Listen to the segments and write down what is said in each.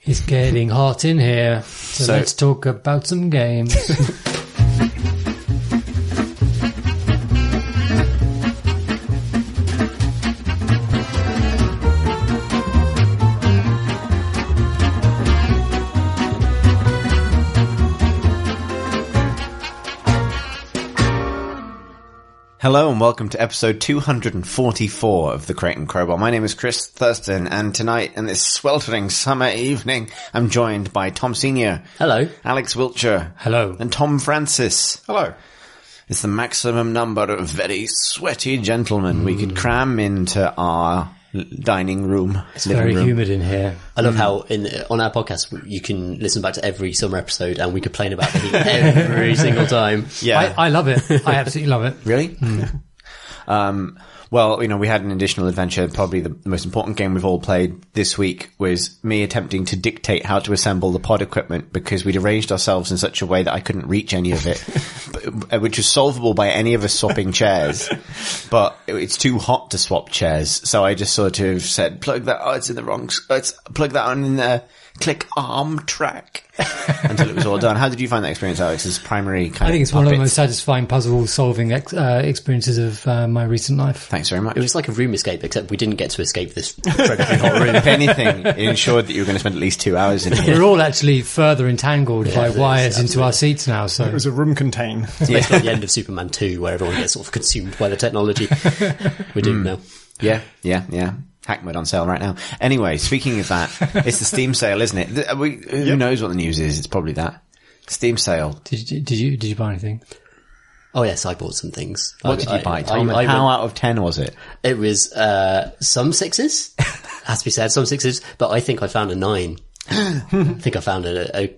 It's getting hot in here, so let's talk about some games. Hello and welcome to episode 244 of the Crate and Crowbar. My name is Chris Thurston, and tonight, in this sweltering summer evening, I'm joined by Tom Senior. Hello. Alex Wiltshire. Hello. And Tom Francis. Hello. It's the maximum number of very sweaty gentlemen we could cram into our dining room. It's very humid in here. I love how on our podcast you can listen back to every summer episode and we complain about the heat every single time. Yeah. I love it. I absolutely love it. Really? Well, you know, we had an additional adventure. Probably the most important game we've all played this week was me attempting to dictate how to assemble the pod equipment because we'd arranged ourselves in such a way that I couldn't reach any of it, which was solvable by any of us swapping chairs. But it's too hot to swap chairs. So I just sort of said, plug that, it's in the wrong, plug that on in there, click arm track until it was all done. How did you find that experience, Alex? As primary kind of I think it's one of the most satisfying puzzle-solving experiences of my recent life. Thanks very much. It was like a room escape, except we didn't get to escape this incredibly hot room. If anything, it ensured that you were going to spend at least 2 hours in here. We're all actually further entangled by wires into our seats now. So it was a room contain. It's basically like the end of Superman 2, where everyone gets sort of consumed by the technology. We're doomed now. Yeah. Hack mode on sale right now. Anyway, speaking of that, it's the Steam sale, isn't it? Who knows what the news is? It's probably that. Steam sale. Did you buy anything? Oh yes, I bought some things. What did you buy, Tom? How out of 10 was it? It was some sixes, has to be said, some sixes, but I think I found a 9. I think I found a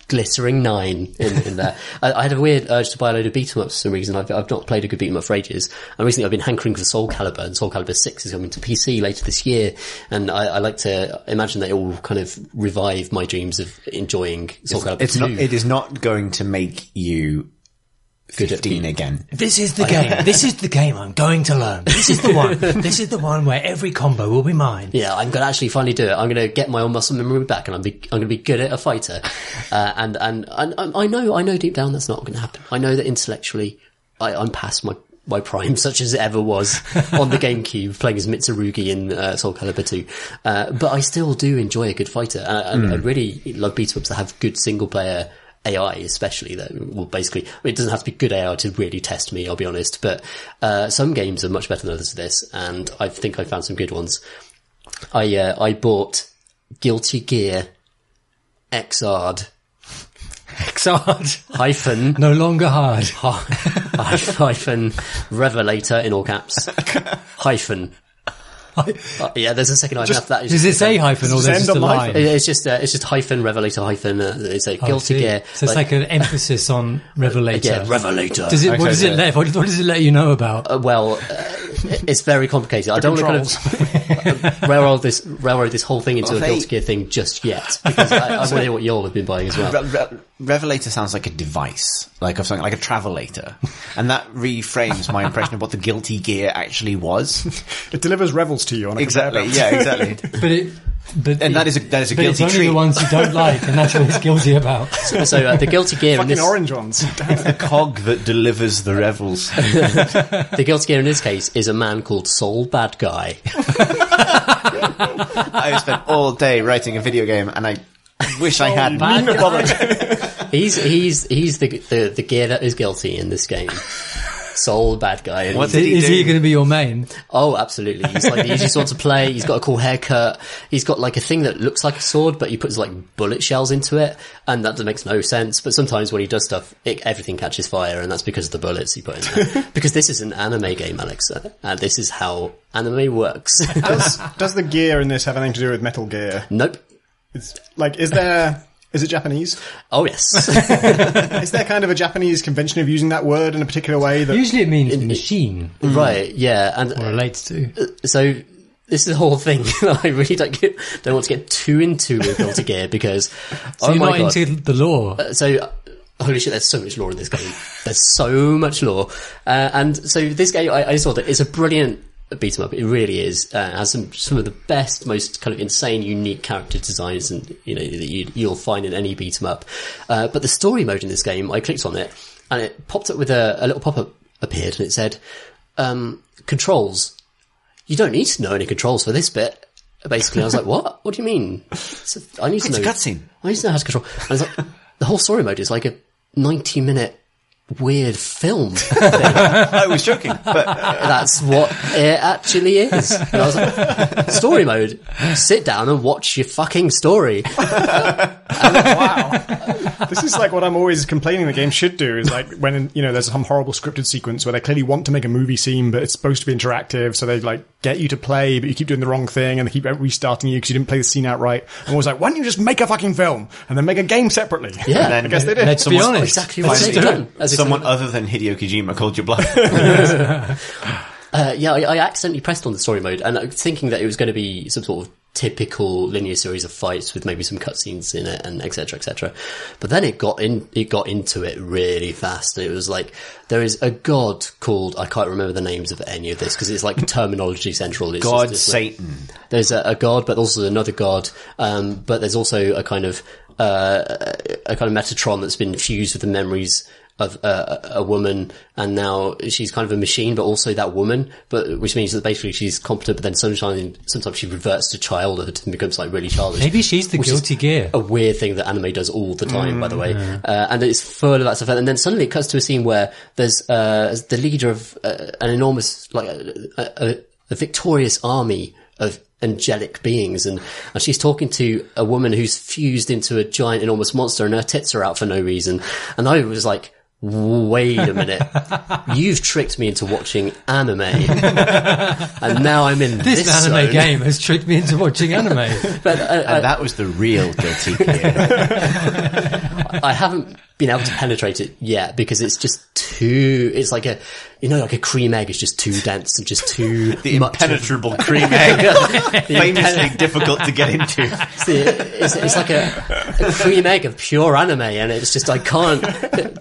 glittering 9 in there. I had a weird urge to buy a load of beat 'em ups for some reason. I've not played a good beat 'em up for ages, and recently I've been hankering for Soul Calibur, and Soul Calibur 6 is coming to PC later this year, and I like to imagine that it will kind of revive my dreams of enjoying Soul Calibur 2. It is not going to make you 15 again. This is the game. This is the game I'm going to learn. This is the one. This is the one where every combo will be mine. Yeah, I'm going to actually finally do it. I'm going to get my own muscle memory back, and I'm going to be good at a fighter. And I know deep down that's not going to happen. I know that intellectually I'm past my prime, such as it ever was on the GameCube, playing as Mitsurugi in Soul Calibur 2. But I still do enjoy a good fighter. And I really love beat-em-ups that have good single-player AI, especially, that will basically, it doesn't have to be good AI to really test me, I'll be honest, but some games are much better than others at this, and I think I found some good ones. I bought Guilty Gear Xrd hyphen no longer hard hyphen Revelator in all caps hyphen. Yeah, there's a second item after that. Does it say hyphen or there's just a line? It's just hyphen Revelator hyphen. It's a Guilty Gear. So it's like an emphasis on Revelator. Yeah, Revelator. What does it let you know about? It's very complicated. I don't want to kind of railroad this whole thing into a Guilty Gear thing just yet, because I want to hear what y'all have been buying as well. Revelator sounds like a device, like of something like a travelator, and that reframes my impression of what the Guilty Gear actually was. It delivers revels to you on a exactly. And that is a guilty treat. It's only treat. the ones you don't like, and that's what it's guilty about. So the Guilty Gear fucking orange ones. It's the cog that delivers the revels. The Guilty Gear in this case is a man called Soul Bad Guy. I spent all day writing a video game, and I wish I had Bad bothered. He's the gear that is guilty in this game. Soul Bad Guy. And what did he do? Is he going to be your main? Oh, absolutely. He's like the easiest one to play. He's got a cool haircut. He's got like a thing that looks like a sword, but he puts like bullet shells into it, and that makes no sense. But sometimes when he does stuff, everything catches fire, and that's because of the bullets he put in there. Because this is an anime game, Alex, and this is how anime works. Does the gear in this have anything to do with Metal Gear? Nope. It's like, is it Japanese? Oh, yes. Is there kind of a Japanese convention of using that word in a particular way? That Usually it means machine. Right, yeah. And or relates to. So this is the whole thing that I really don't want to get too into with Guilty Gear, because so you're not into the lore. Holy shit, there's so much lore in this game. There's so much lore. And so this game, I just thought that it's a brilliant beat 'em up. It really is. Has some of the best, most kind of insane, unique character designs, and that you'll find in any beat 'em up. But the story mode in this game, I clicked on it, and it popped up with a little pop-up appeared, and it said, "Controls. You don't need to know any controls for this bit." Basically, I was like, "What? What do you mean? I need to know. It's a cutscene. I need to know how to control." And I was like, the whole story mode is like a 90-minute weird film thing. I was joking, but That's what it actually is. And I was like, story mode, sit down and watch your fucking story. This is like what I'm always complaining the game should do, is like when, there's some horrible scripted sequence where they clearly want to make a movie scene, but it's supposed to be interactive, so they like get you to play, but you keep doing the wrong thing, and they keep restarting you because you didn't play the scene out right. I'm always like, why don't you just make a fucking film and then make a game separately? Yeah. And then I guess they did. Let's be honest. Exactly what they've done. someone other than Hideo Kojima called your bluff. I accidentally pressed on the story mode, and I was thinking that it was going to be some sort of typical linear series of fights with maybe some cutscenes in it, and etc., etc. But then it got into it really fast. And it was like, there is a god called, I can't remember the names of any of this because it's like terminology central. It's God, just Satan. There's a god, but also another god. But there's also a kind of Metatron that's been fused with the memories of a woman, and now she's kind of a machine, but also that woman, which means that basically she's competent, but then sometimes she reverts to childhood and becomes like really childish. Maybe she's the guilty gear. A weird thing that anime does all the time, by the way. And it's full of that stuff. And then suddenly it cuts to a scene where there's the leader of an enormous, like a victorious army of angelic beings, and she's talking to a woman who's fused into a giant enormous monster, and her tits are out for no reason. And I was like, wait a minute, you've tricked me into watching anime, and now I'm in this anime zone. game has tricked me into watching anime. But And that was the real guilty gear. I haven't been able to penetrate it yet because it's just too, it's like a cream egg is just too dense and just too The much. impenetrable cream egg. Famously difficult to get into. It's like a cream egg of pure anime, and it's just, I can't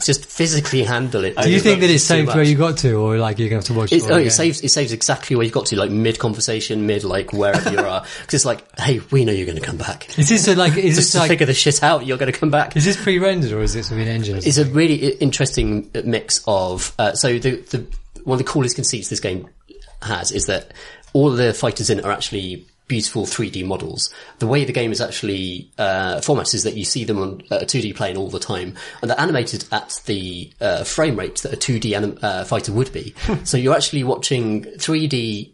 just physically handle it. Do you think that it's too saved much. where you got to, or like you're going to have to watch it? It saves exactly where you got to, like mid conversation, mid like wherever you are, because it's like, hey, we know you're going to come back. Is this Just to figure the shit out, you're going to come back. Is this pre-rendered or is this with an engine? It's a really interesting mix of, so one of the coolest conceits this game has is that all of the fighters in it are actually beautiful 3D models. The way the game is actually formatted is that you see them on a 2D plane all the time, and they're animated at the frame rate that a 2D fighter would be. So you're actually watching 3D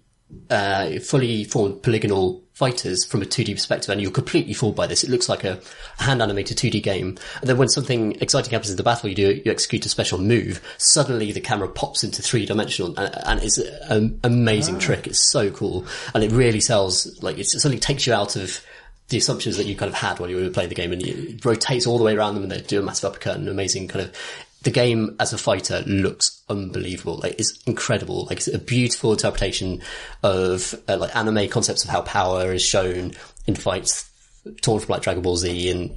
fully formed polygonal fighters from a 2D perspective, and you're completely fooled by this. It looks like a hand-animated 2D game. And then when something exciting happens in the battle, you execute a special move, suddenly the camera pops into 3-dimensional, and it's an amazing trick. It's so cool. And it really sells, like, it suddenly takes you out of the assumptions that you kind of had while you were playing the game, and it rotates all the way around them, and they do a massive uppercut and amazing kind of, the game as a fighter looks unbelievable. Like, it's incredible. Like, it's a beautiful interpretation of like anime concepts of how power is shown in fights torn from like Dragon Ball Z, and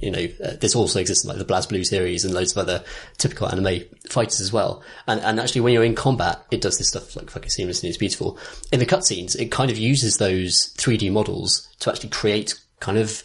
this also exists in like the BlazBlue series and loads of other typical anime fighters as well. And actually, when you're in combat, it does this stuff like fucking seamlessly. It's beautiful. In the cutscenes, it kind of uses those 3D models to actually create kind of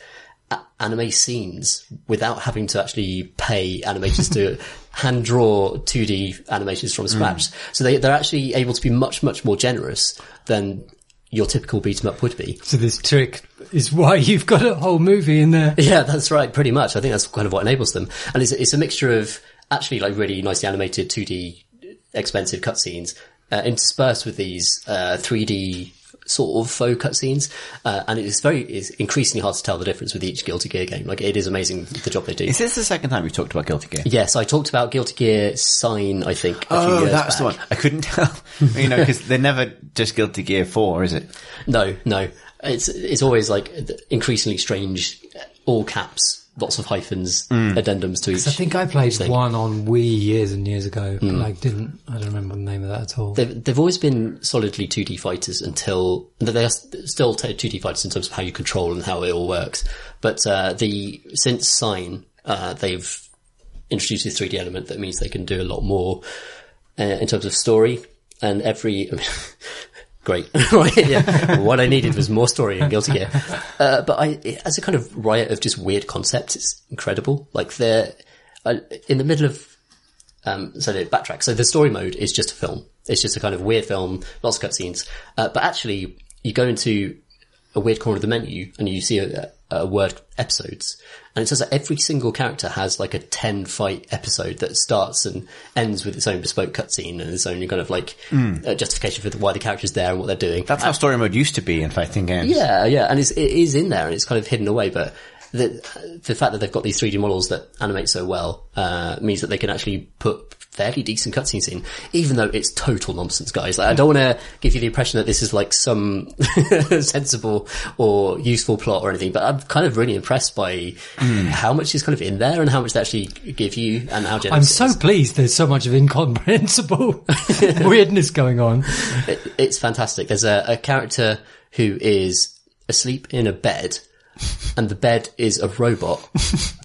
anime scenes without having to actually pay animators to hand draw 2D animations from scratch. So they're actually able to be much, much more generous than your typical beat 'em up would be. So this trick is why you've got a whole movie in there. Yeah, that's right, pretty much. I think that's kind of what enables them. And it's a mixture of actually like really nicely animated 2D expensive cutscenes interspersed with these 3D sort of faux cutscenes, and it's increasingly hard to tell the difference with each Guilty Gear game. Like, it is amazing the job they do. Is this the second time we've talked about Guilty Gear? Yes, I talked about Guilty Gear Sign, I think, a few years that's back. the one. I couldn't tell. Because they're never just Guilty Gear 4, is it? No. It's always like increasingly strange, all caps, lots of hyphens, addendums to each. I think I played thing. one on Wii years and years ago, but I don't remember the name of that at all. They've always been solidly 2D fighters until they are still 2D fighters in terms of how you control and how it all works. But since Sign, they've introduced this 3D element that means they can do a lot more in terms of story. And great. Right, yeah. What I needed was more story in Guilty Gear. But as a kind of riot of just weird concepts, it's incredible. Like they're in the middle of, so they backtrack. So the story mode is just a film. It's just a kind of weird film, lots of cutscenes. But actually, you go into a weird corner of the menu and you see a word episodes. And it says that every single character has like a 10 fight episode that starts and ends with its own bespoke cutscene and its own kind of like justification for why the character's there and what they're doing. That's how story mode used to be in fighting games. Yeah. And it is in there and it's kind of hidden away, but the fact that they've got these 3D models that animate so well, means that they can actually put fairly decent cutscenes in, even though it's total nonsense, guys. Like, I don't want to give you the impression that this is like some sensible or useful plot or anything, but I'm kind of really impressed by how much is kind of in there and how much they actually give you and how generous I'm so pleased there's so much of incomprehensible weirdness going on. It's fantastic. There's a character who is asleep in a bed, and the bed is a robot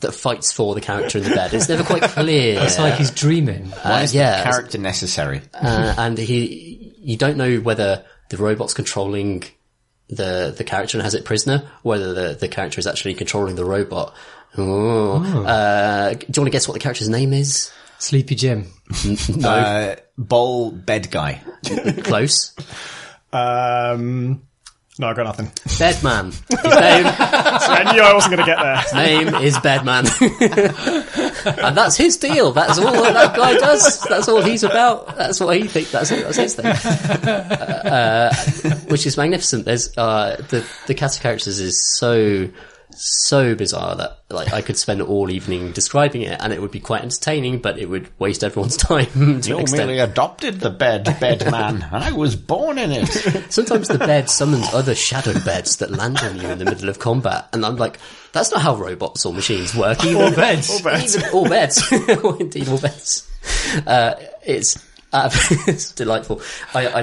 that fights for the character in the bed. It's never quite clear. It's like he's dreaming. Why is the character necessary? And you don't know whether the robot's controlling the character and has it prisoner, or whether the character is actually controlling the robot. Do you want to guess what the character's name is? Sleepy Jim. No. Bowl bed guy. Close. No, I got nothing. Bedman. His name, So I knew I wasn't going to get there. his name is Bedman. And that's his deal. That's all that guy does. That's all he's about. That's what he thinks. That's his thing. Which is magnificent. There's, the cast of characters is so bizarre that like I could spend all evening describing it and it would be quite entertaining, but it would waste everyone's time to an You extent. merely adopted the bed man, and I was born in it. Sometimes the bed summons other shadow beds that land on you in the middle of combat, and I'm like, that's not how robots or machines work. Even, Or beds. All beds. Or indeed all beds. It's delightful. I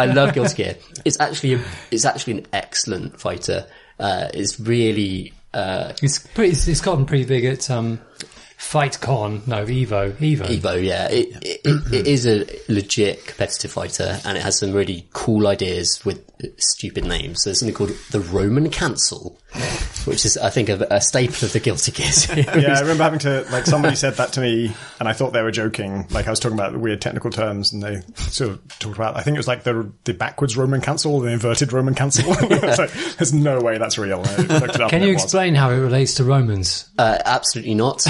love Guilty Gear. It's actually an excellent fighter. It's really, It's gotten pretty big at, Evo, yeah. It is a legit competitive fighter, and it has some really cool ideas with stupid names. There's something called the Roman Cancel, which is, I think, a staple of the Guilty Gear series. Yeah, I remember having to, like, somebody said that to me, and I thought they were joking. Like, I was talking about the weird technical terms, and they sort of talked about, I think it was like the backwards Roman cancel, the inverted Roman cancel. It's like, there's no way that's real. And I looked it up Can you explain how it relates to Romans? Absolutely not.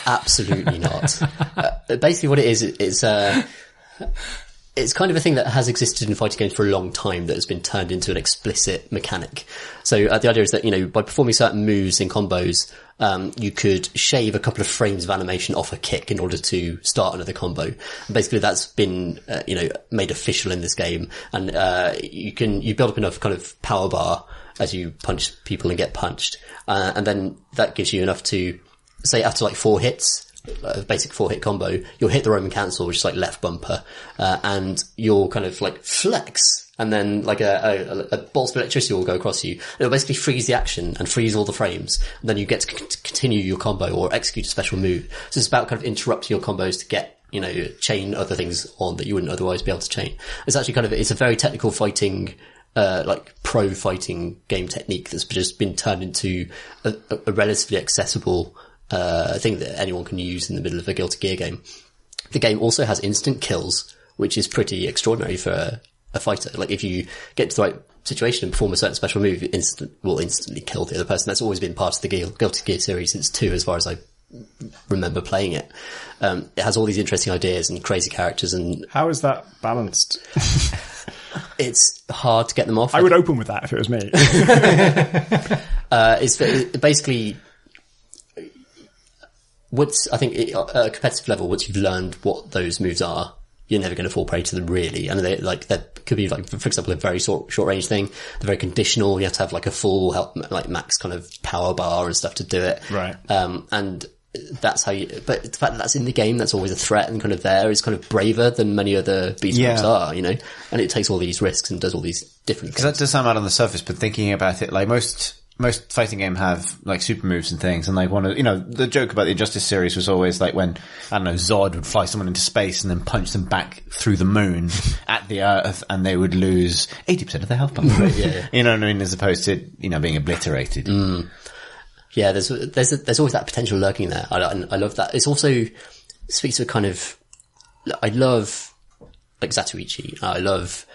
Absolutely not. Basically what it is, it's kind of a thing that has existed in fighting games for a long time that has been turned into an explicit mechanic. So the idea is that, by performing certain moves in combos, you could shave a couple of frames of animation off a kick in order to start another combo. And basically that's been, made official in this game. And, you build up enough kind of power bar as you punch people and get punched. And then that gives you enough to, say, after like 4 hits, a basic 4-hit combo, you'll hit the Roman Cancel, which is like left bumper, and you'll kind of like flex, and then like a bolt of electricity will go across you. It'll basically freeze the action and freeze all the frames, and then you get to continue your combo or execute a special move. So it's about kind of interrupting your combos to get, chain other things on that you wouldn't otherwise be able to chain. It's actually it's a very technical fighting, like pro fighting game technique that's just been turned into a relatively accessible thing that anyone can use in the middle of a Guilty Gear game. The game also has instant kills, which is pretty extraordinary for a fighter. Like, if you get to the right situation and perform a certain special move, will instantly kill the other person. That's always been part of the Guilty Gear series since 2, as far as I remember playing it. It has all these interesting ideas and crazy characters. And How is that balanced? it's hard to get them off. I would open with that if it was me. It's basically, I think at a competitive level, once you've learned what those moves are, you're never going to fall prey to them, really. And that could be like, for example, a very short range thing. They're very conditional. You have to have like a full max kind of power bar and stuff to do it. Right. And that's how but the fact that that's in the game, that's always a threat and kind of there, is kind of braver than many other beat 'em ups are, and it takes all these risks and does all these different things. Because that does sound out on the surface, but thinking about it, like most most fighting game have like super moves and things, and like the joke about the Injustice series was always like when, I don't know, Zod would fly someone into space and then punch them back through the moon at the Earth, and they would lose 80% of their health bar. Yeah. You know what I mean? As opposed to, being obliterated. Yeah, there's always that potential lurking there. I love that. It's also speaks to a kind of, I love like Zatoichi. I love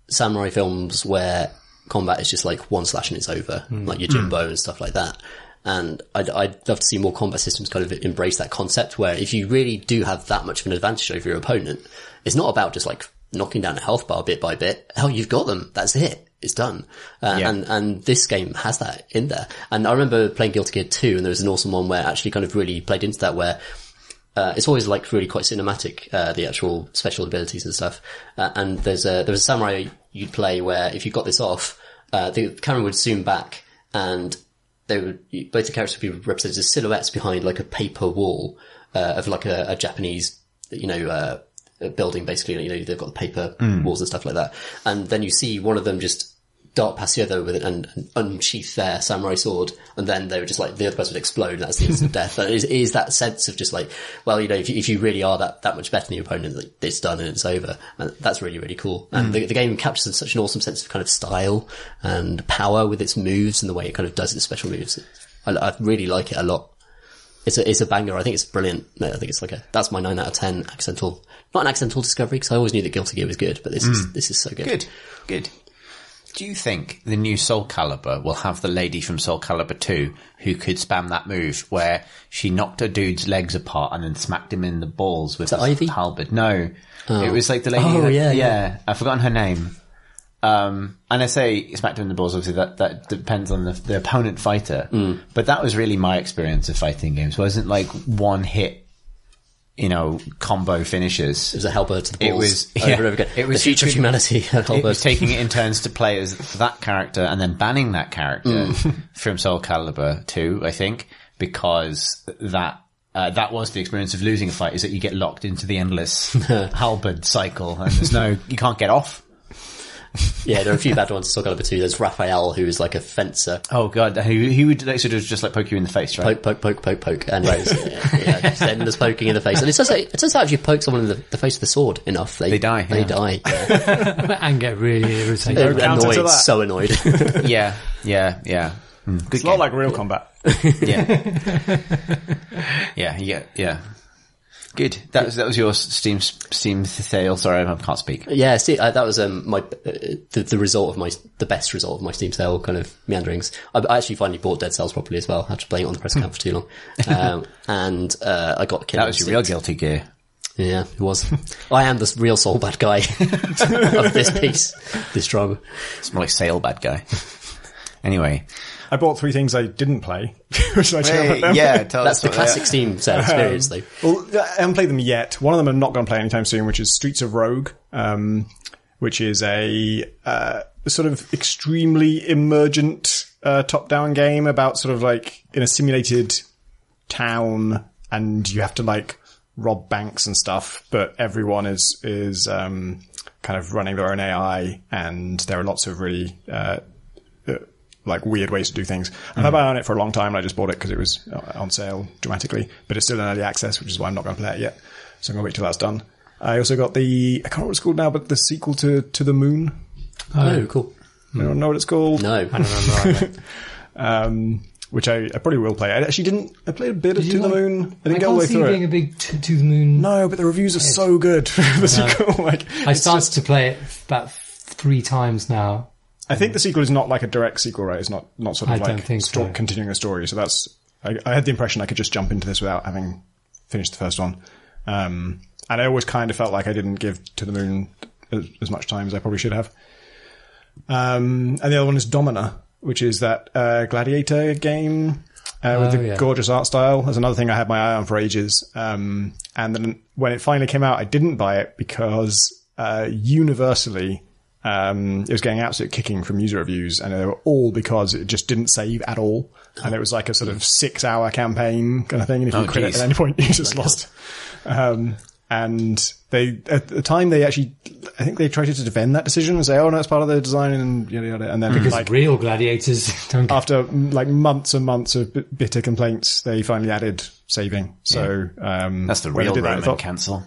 samurai films where combat is just like one slash and it's over, like your Jimbo and stuff like that. And I'd love to see more combat systems kind of embrace that concept where if you really do have that much of an advantage over your opponent, it's not about just like knocking down a health bar bit by bit. Hell, you've got them. That's it. It's done. And this game has that in there. And I remember playing Guilty Gear 2 and there was an awesome one where it actually kind of really played into that where it's always like really quite cinematic, the actual special abilities and stuff. And there was a samurai you'd play where if you got this off, the camera would zoom back and both the characters would be represented as silhouettes behind like a paper wall, of like a Japanese, building basically, they've got the paper walls and stuff like that. And then you see one of them just dart past the other with it and unsheath their samurai sword, and then they would just like, the other person would explode, and that's the instant death. And it is that sense of just like, well, if you really are that much better than your opponent, like, it's done and it's over. And that's really, really cool. And the game captures such an awesome sense of kind of style and power with its moves and the way it kind of does its special moves. I really like it a lot. It's a banger. I think it's brilliant. I think it's that's my 9 out of 10 not an accidental discovery, because I always knew that Guilty Gear was good, but this is so good. Good. Do you think the new Soul Calibur will have the lady from Soul Calibur 2 who could spam that move where she knocked a dude's legs apart and then smacked him in the balls with Ivy? halberd? No. It was like the lady. Yeah. I've forgotten her name. And I say smacked him in the balls, obviously that depends on the opponent fighter. But that was really my experience of fighting games. It wasn't like one hit, combo finishes. It was a halberd to the balls. It was over and over again. It was the future of humanity. It was taking it in turns to play as that character and then banning that character from Soul Calibur 2, I think, because that was the experience of losing a fight, is that you get locked into the endless halberd cycle and you can't get off. Yeah, there are a few bad ones in Soul Calibur 2. There's Raphael, who is like a fencer. Oh god, he would sort of just like poke you in the face, right? Poke, and just endless poking in the face. And it turns out if you poke someone in the face with a sword enough, they die. They die. Yeah. And get really irritated. Annoyed, so annoyed. Yeah. Good it's not like real combat. Yeah. Good. That was your Steam sale. Sorry, I can't speak. Yeah, that was the result of the best result of my Steam sale kind of meanderings. I actually finally bought Dead Cells properly as well after playing it on the press account for too long. And I got Killer That was your real Guilty Gear. Yeah, it was. I am the real soul bad guy of this piece, this drama. It's more like sale bad guy. Anyway. I bought 3 things I didn't play. Should I tell about them? Yeah, that's the classic Steam sale experience, though. Well, I haven't played them yet. One of them I'm not going to play anytime soon, which is Streets of Rogue, which is a sort of extremely emergent top-down game about sort of like in a simulated town, and you have to like rob banks and stuff, but everyone is kind of running their own AI, and there are lots of really like weird ways to do things. I've been on it for a long time, and I just bought it because it was on sale dramatically, but it's still in early access, which is why I'm not going to play it yet. So I'm going to wait till that's done. I also got I can't remember what it's called now, but the sequel to the Moon. Oh, cool. You don't know what it's called? No. I don't remember. Which I probably will play. I played a bit of To the Moon. I didn't get all the way through I can't see being a big To the Moon. No, but the reviews are so good for the sequel. I started to play it about 3 times now. I think the sequel is not like a direct sequel, right? It's not sort of like so. Continuing a story. So I had the impression I could just jump into this without having finished the first one. And I always kind of felt like I didn't give To the Moon as much time as I probably should have. And the other one is Domina, which is that gladiator game with the gorgeous art style. That's another thing I had my eye on for ages. And then when it finally came out, I didn't buy it because universally it was getting absolute kicking from user reviews, and they were all because it just didn't save at all. And it was like a sort of 6-hour campaign kind of thing. And if you quit it at any point, you just lost. And And at the time, I think they tried to defend that decision and say, "Oh no, it's part of the design," and yada yada. And then, Because real gladiators don't get... after like months and months of bitter complaints, they finally added saving. So That's the when they real did that, I Roman thought, cancel.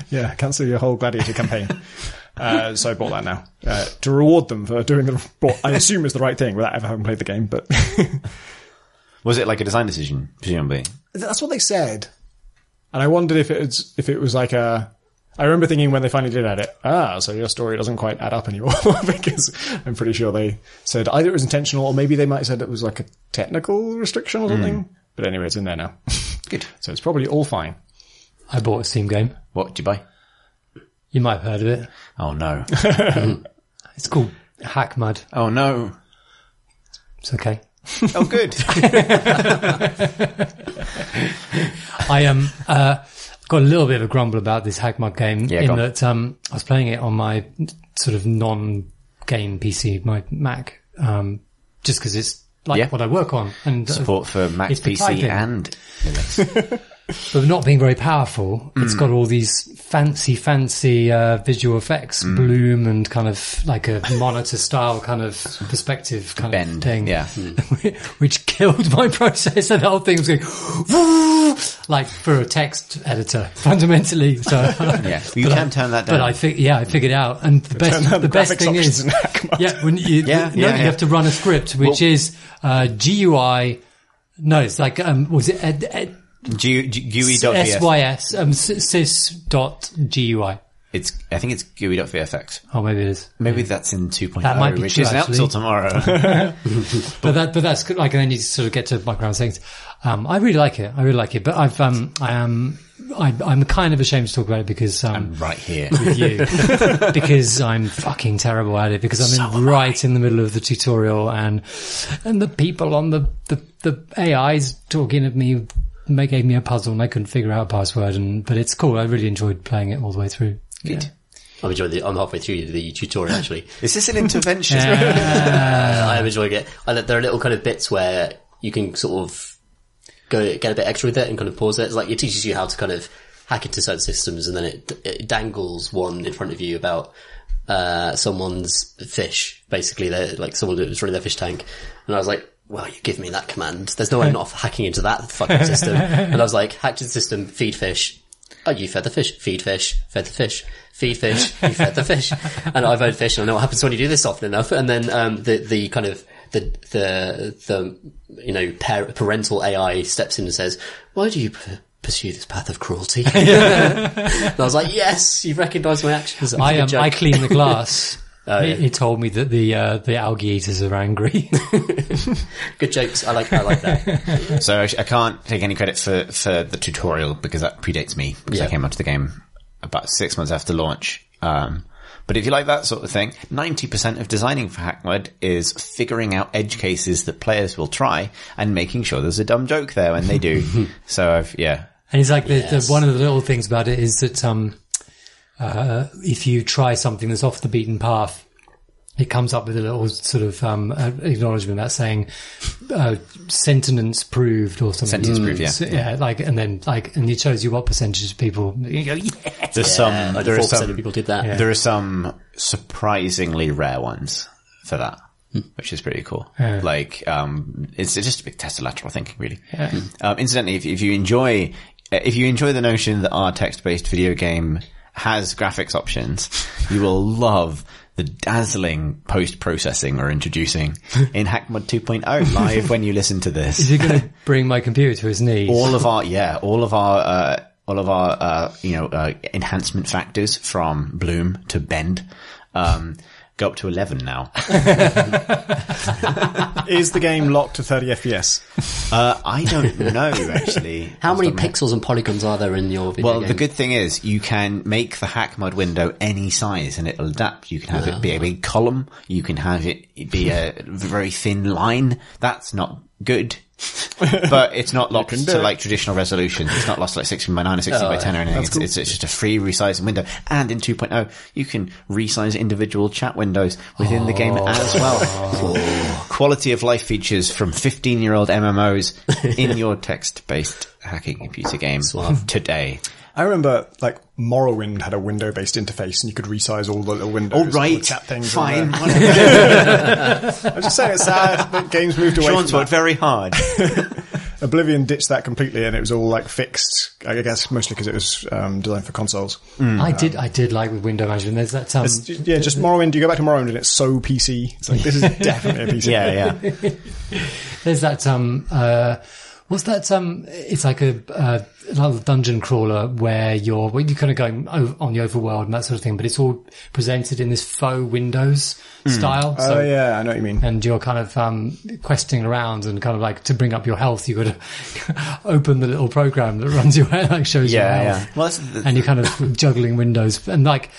yeah, cancel your whole gladiator campaign. So I bought that now to reward them for doing what I assume is the right thing without ever having played the game. But Was it like a design decision, presumably? that's what they said. And I wondered if it was like I remember thinking when they finally did add it, so your story doesn't quite add up anymore, because I'm pretty sure they said either it was intentional or maybe they might have said it was like a technical restriction or something. But anyway, it's in there now. Good. So it's probably all fine. I bought a Steam game. What did you buy? You might have heard of it. Oh no. It's called Hack Mud. Oh no. It's okay. Oh good. I got a little bit of a grumble about this Hack Mud game that I was playing it on my sort of non-game PC, my Mac, just because it's like what I work on, and Support for Mac, PC and Linux. But not being very powerful, it's got all these fancy visual effects, bloom, and kind of like a monitor style kind of perspective kind Bend, of thing. yeah. Which killed my processor. The whole thing was going woo, like for a text editor, fundamentally. So Yeah, you can turn that down. But I figured out, and the best thing is, when you you have to run a script which is GUI. No, it's like was it GUI.vfx. sys.gui. I think it's GUI.vfx. Oh, maybe it is. Maybe that's in 2.0, That might be which true, isn't out actually. till tomorrow. But that's good. Like, and then you sort of get to background things. I really like it. But I'm kind of ashamed to talk about it because I'm right here. with you because I'm fucking terrible at it because I'm right in the middle of the tutorial and the people on the AIs talking at me gave me a puzzle and I couldn't figure out a password but it's cool. I really enjoyed playing it all the way through. Good. I'm halfway through the tutorial actually. Is this an intervention? I am enjoying it. There are little kind of bits where you can sort of get a bit extra with it and kind of pause it. It's like it teaches you how to kind of hack into certain systems and then it dangles one in front of you about someone's fish. Basically, they're like someone was running their fish tank, and I was like, well, you give me that command. There's no way I'm not hacking into that fucking system. And I was like, hack to the system, feed fish. Oh, you fed the fish. Feed fish. Fed the fish. Feed fish. You fed the fish. And I fed fish, and I know what happens when you do this often enough. And then the kind of the parental AI steps in and says, why do you pursue this path of cruelty? And I was like, yes, you've recognised my actions. I clean the glass. He told me that the algae eaters are angry. Good jokes. I like that. So I can't take any credit for the tutorial because that predates me because I came onto the game about 6 months after launch. But if you like that sort of thing, 90% of designing for HackMud is figuring out edge cases that players will try and making sure there's a dumb joke there when they do. So And it's like the one of the little things about it is that if you try something that's off the beaten path, it comes up with a little sort of acknowledgement that's saying sentence proved or something. Sentence proved, yeah. So, and it shows you what percentage of people. You go, yes. There's some. There are 4% some of people did that. Yeah. There are some surprisingly rare ones for that, which is pretty cool. Yeah. Like, it's just a big test of lateral thinking, really. Yeah. Incidentally, if you enjoy the notion that our text-based video game has graphics options, you will love the dazzling post-processing we're introducing in HackMud 2.0 live when you listen to this. Is he going to bring my computer to his knees? All of our enhancement factors from bloom to bend, go up to 11 now. Is the game locked to 30 FPS? I don't know, actually. How many pixels and polygons are there in your video game? Well, the good thing is you can make the HackMud window any size and it'll adapt. You can have it be a big column. You can have it be a very thin line. That's not good. But it's not locked to like traditional resolution. It's not locked to like 16 by 9 or 16 by 10 or anything. It's just a free resizing window. And in 2.0, you can resize individual chat windows within the game as well. Quality of life features from 15-year-old MMOs in your text-based hacking computer game today. I remember, like, Morrowind had a window-based interface, and you could resize all the little windows. Oh, right. And chat things. Fine. I'm just saying it's sad that games moved away Sean's from worked that. very hard. Oblivion ditched that completely, and it was all, like, fixed, I guess, mostly because it was designed for consoles. I did like with window management. There's that Just Morrowind. You go back to Morrowind, and it's so PC. It's like, this is definitely a PC. Yeah. There's that what's that? It's like a little dungeon crawler where you're kind of going on the overworld and that sort of thing, but it's all presented in this faux Windows style. Oh, yeah, I know what you mean. And you're kind of questing around, and kind of like to bring up your health, you got to open the little program that runs your like shows your health. Yeah. Well, And you're kind of juggling windows and like.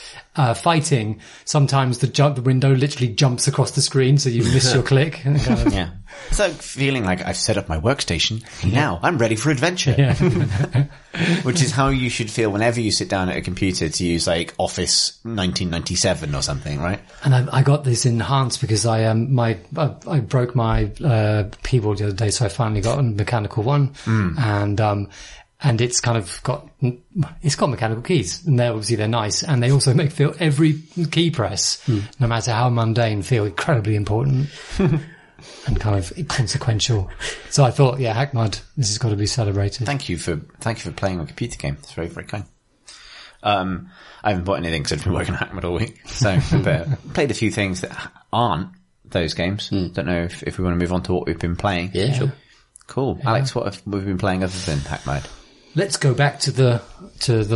Fighting, sometimes the window literally jumps across the screen, so you miss your click. And kind of, yeah. It's like feeling like I've set up my workstation. Now I'm ready for adventure. Yeah. Which is how you should feel whenever you sit down at a computer to use like Office 1997 or something, right? And I got this enhanced because I broke my keyboard the other day, so I finally got a mechanical one, and it's kind of got mechanical keys, and they're nice, and they also make feel every key press, no matter how mundane, feel incredibly important and kind of consequential. So I thought, yeah, Hackmud, this has got to be celebrated. Thank you for playing a computer game. It's very, very kind. I haven't bought anything because I've been working on Hackmud all week, so but played a few things that aren't those games. Don't know if we want to move on to what we've been playing. Yeah, sure. Cool. Yeah. Alex, what have we been playing other than Hackmud? Let's go back to the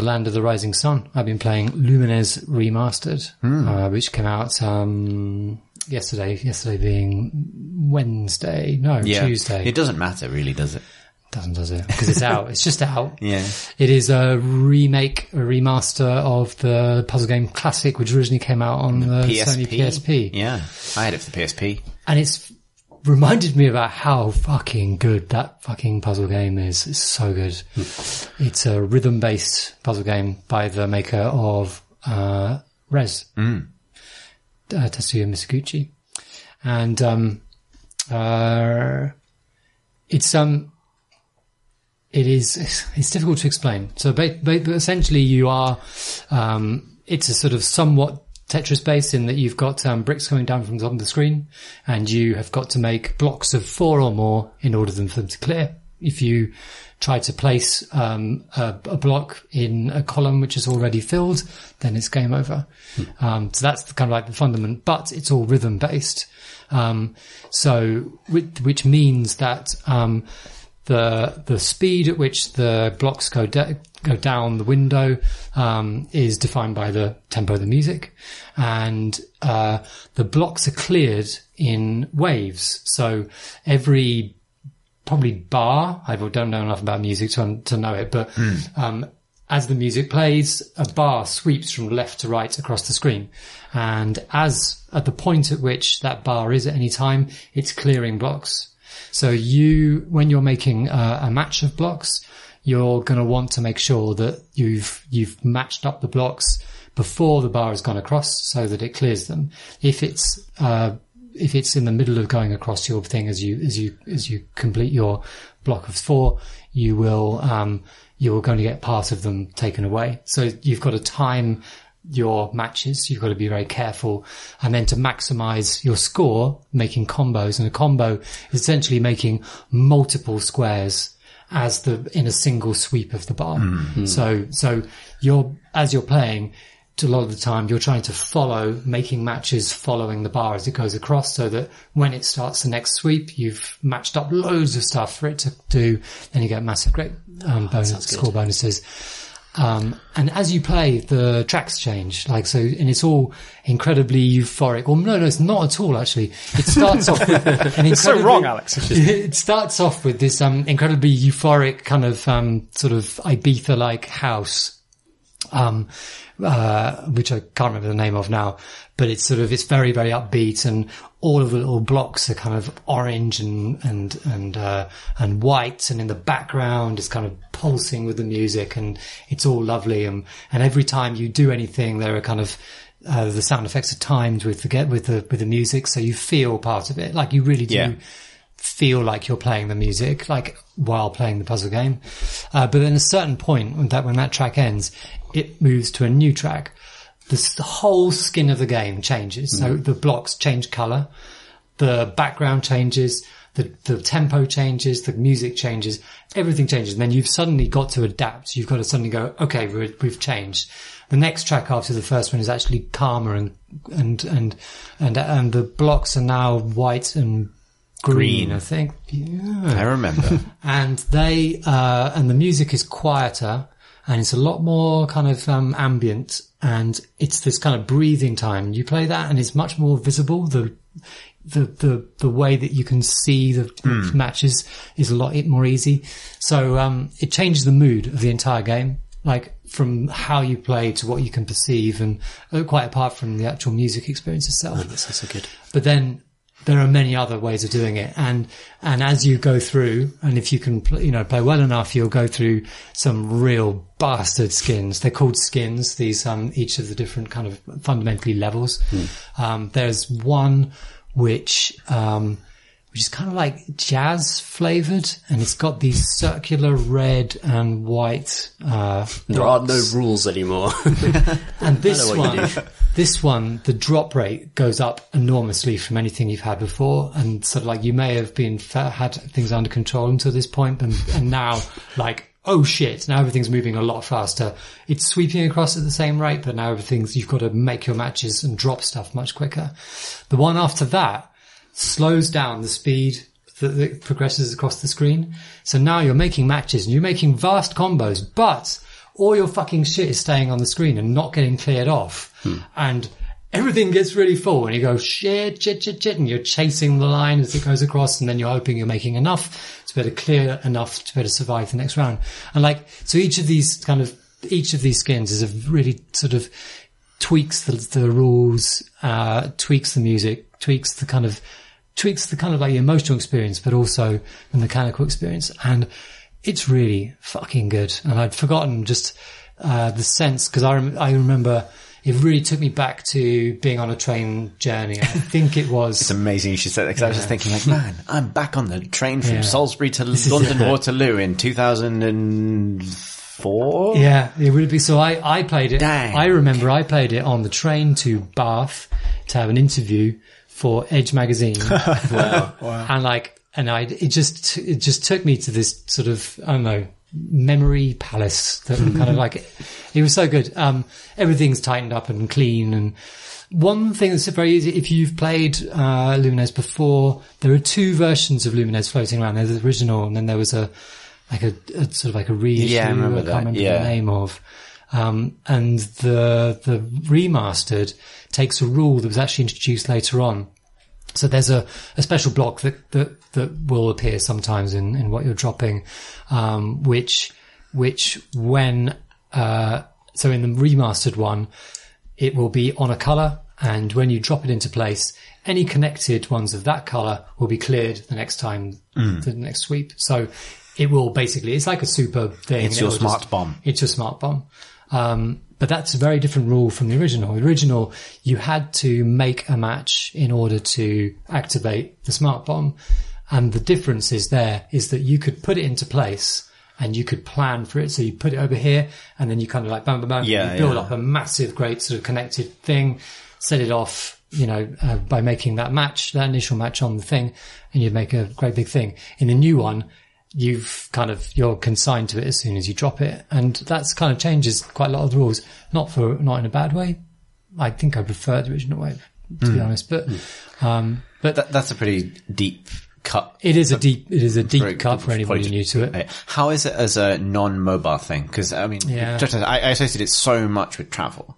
land of the rising sun. I've been playing Lumines Remastered, which came out yesterday. Yesterday being Wednesday, Tuesday. It doesn't matter, really, does it? Does it? Because it's out. It's just out. Yeah. It is a remaster of the puzzle game Classic, which originally came out on the Sony PSP. Yeah, I had it for the PSP, and it's reminded me about how fucking good that fucking puzzle game is. It's so good. It's a rhythm-based puzzle game by the maker of Rez, Tetsuya Misaguchi, and it's difficult to explain. So, essentially, you are it's a sort of somewhat Tetris based in that you've got bricks coming down from the top of the screen, and you have got to make blocks of 4 or more in order for them to clear. If you try to place a block in a column which is already filled, then it's game over. So that's kind of like the fundament, but it's all rhythm based. Which means that the speed at which the blocks go down the window is defined by the tempo of the music, and the blocks are cleared in waves. So every probably bar, I don't know enough about music to know it, but as the music plays, a bar sweeps from left to right across the screen, and at the point at which that bar is at any time, it's clearing blocks. So when you're making a match of blocks, you're going to want to make sure that you've matched up the blocks before the bar has gone across, so that it clears them. If it's in the middle of going across your thing as you complete your block of 4, you're going to get part of them taken away. So you've got to time your matches. You've got to be very careful, and then to maximize your score, making combos. And a combo is essentially making multiple squares in a single sweep of the bar. Mm-hmm. So as you're playing, a lot of the time you're trying to making matches following the bar as it goes across, so that when it starts the next sweep, you've matched up loads of stuff for it to do, and you get massive great score bonuses. And as you play, the tracks change, and it's all incredibly euphoric. Well, no, it's not at all, actually. It starts off with it's so wrong, Alex. It starts off with this, incredibly euphoric kind of, sort of Ibiza-like house, which I can't remember the name of now, but it's very, very upbeat, and all of the little blocks are kind of orange and white, and in the background it's kind of pulsing with the music, and it's all lovely. And every time you do anything, there are kind of, the sound effects are timed with the music, so you feel part of it. Like you really do feel like you're playing the music, like while playing the puzzle game. But then at a certain point when that track ends, it moves to a new track. The whole skin of the game changes. So the blocks change color, the background changes, the tempo changes, the music changes, everything changes. And then you've suddenly got to adapt. You've got to suddenly go, okay, we've changed. The next track after the first one is actually calmer and the blocks are now white and green, I think. Yeah. I remember. And and the music is quieter and it's a lot more kind of, ambient, and it's this kind of breathing time. You play that and it's much more visible. The way that you can see the matches is a lot more easy. So, it changes the mood of the entire game, like from how you play to what you can perceive, and quite apart from the actual music experience itself. Oh, that's so good. But then there are many other ways of doing it. And as you go through, and if you can, play well enough, you'll go through some real bastard skins. They're called skins, these, each of the different kind of fundamentally levels. There's one which is kind of like jazz flavored, and it's got these circular red and white, There are no rules anymore. And this one, the drop rate goes up enormously from anything you've had before. And sort of like you may have had things under control until this point, and now like, oh shit, now everything's moving a lot faster. It's sweeping across at the same rate, but now you've got to make your matches and drop stuff much quicker. The one after that slows down the speed that progresses across the screen. So now you're making matches and you're making vast combos, but all your fucking shit is staying on the screen and not getting cleared off. And everything gets really full and you go shit, and you're chasing the line as it goes across, and then you're hoping you're making enough to be able to clear enough to be able to survive the next round. And like, so each of these skins is a really sort of tweaks the rules, tweaks the music, tweaks the kind of like emotional experience, but also the mechanical experience. And it's really fucking good. And I'd forgotten just, the sense, cause I remember it really took me back to being on a train journey. I think it was. It's amazing you should say that, because I was just thinking like, man, I'm back on the train from Salisbury to London Waterloo in 2004. Yeah, it would be. So I played it. Dang. I remember I played it on the train to Bath to have an interview for Edge magazine. Wow. And it just took me to this sort of, I don't know, memory palace that kind of like, it was so good. Everything's tightened up and clean. And one thing that's very easy, if you've played, Lumines before, there are two versions of Lumines floating around. There's the original, and then there was a sort of like a reissue. Yeah, I remember can't remember that. the name of. And the remastered takes a rule that was actually introduced later on. So there's a special block that will appear sometimes in what you're dropping, which when, so in the remastered one, it will be on a color, and when you drop it into place, any connected ones of that color will be cleared the next time, the next sweep. So it will basically, it's like a super thing. It's your smart bomb. It's your smart bomb. But that's a very different rule from the original. The original, you had to make a match in order to activate the smart bomb. And the difference is that you could put it into place and you could plan for it. So you put it over here and then you kind of like bam, bam, bam. Yeah, you build up a massive, great sort of connected thing, set it off, by making that initial match on the thing, and you make a great big thing. In the new one, you're consigned to it as soon as you drop it. And that's kind of changes quite a lot of the rules. Not in a bad way. I think I prefer the original way, to be honest. But that's a pretty deep cut. It is a deep cut for anybody new to it. How is it as a non-mobile thing? Because I mean, I associate it so much with travel.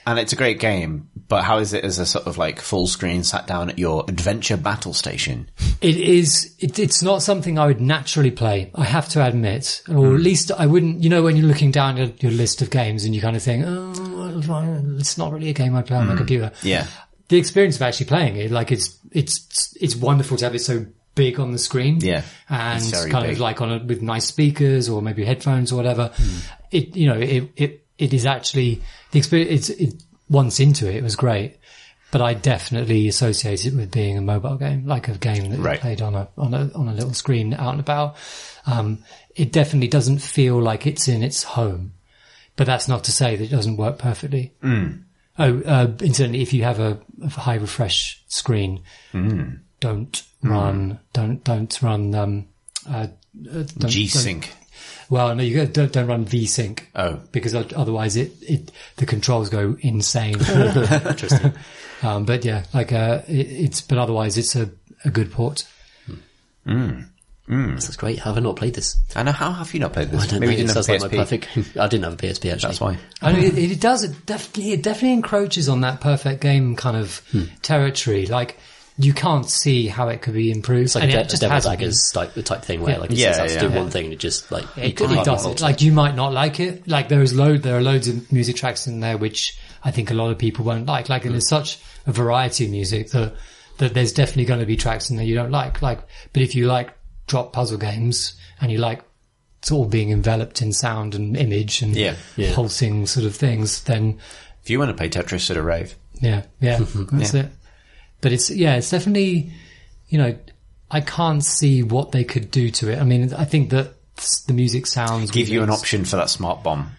And it's a great game, but how is it as a sort of like full screen sat down at your adventure battle station? It's not something I would naturally play, I have to admit. Or at least I wouldn't, when you're looking down at your list of games and you kind of think, oh, it's not really a game I play on my computer. Yeah. The experience of actually playing it, like it's wonderful to have it so big on the screen. Yeah. And big. kind of like with nice speakers or maybe headphones or whatever. It is actually the experience. Once into it was great, but I definitely associate it with being a mobile game, like a game that you played on a little screen out and about. It definitely doesn't feel like it's in its home, but that's not to say that it doesn't work perfectly. Incidentally, if you have a high refresh screen, don't run G-Sync. Well, no, don't run V-Sync. Oh. Because otherwise the controls go insane. Interesting. But yeah, like, but otherwise it's a good port. That's great. How have I not played this? I know. How have you not played this? I don't Maybe know. you It didn't have sounds a like my PSP. perfect game. I didn't have a PSP, actually. That's why. I mean, it does. It definitely encroaches on that perfect game kind of territory. Like, you can't see how it could be improved. It's like and a it just Devil's hasn't been. Daggers type thing where like it Yeah, sets out to do yeah. one thing and it just like you It can't does it. Like, you might not like it. Like, there are loads of music tracks in there which I think a lot of people won't like. Like, and there's such a variety of music that there's definitely going to be tracks in there you don't like. Like, but if you like drop puzzle games and you like sort of being enveloped in sound and image and pulsing sort of things, then If you want to play Tetris at a rave. yeah, that's it. But it's definitely, I can't see what they could do to it. I mean, I think that the music sounds Give you an option for that smart bomb.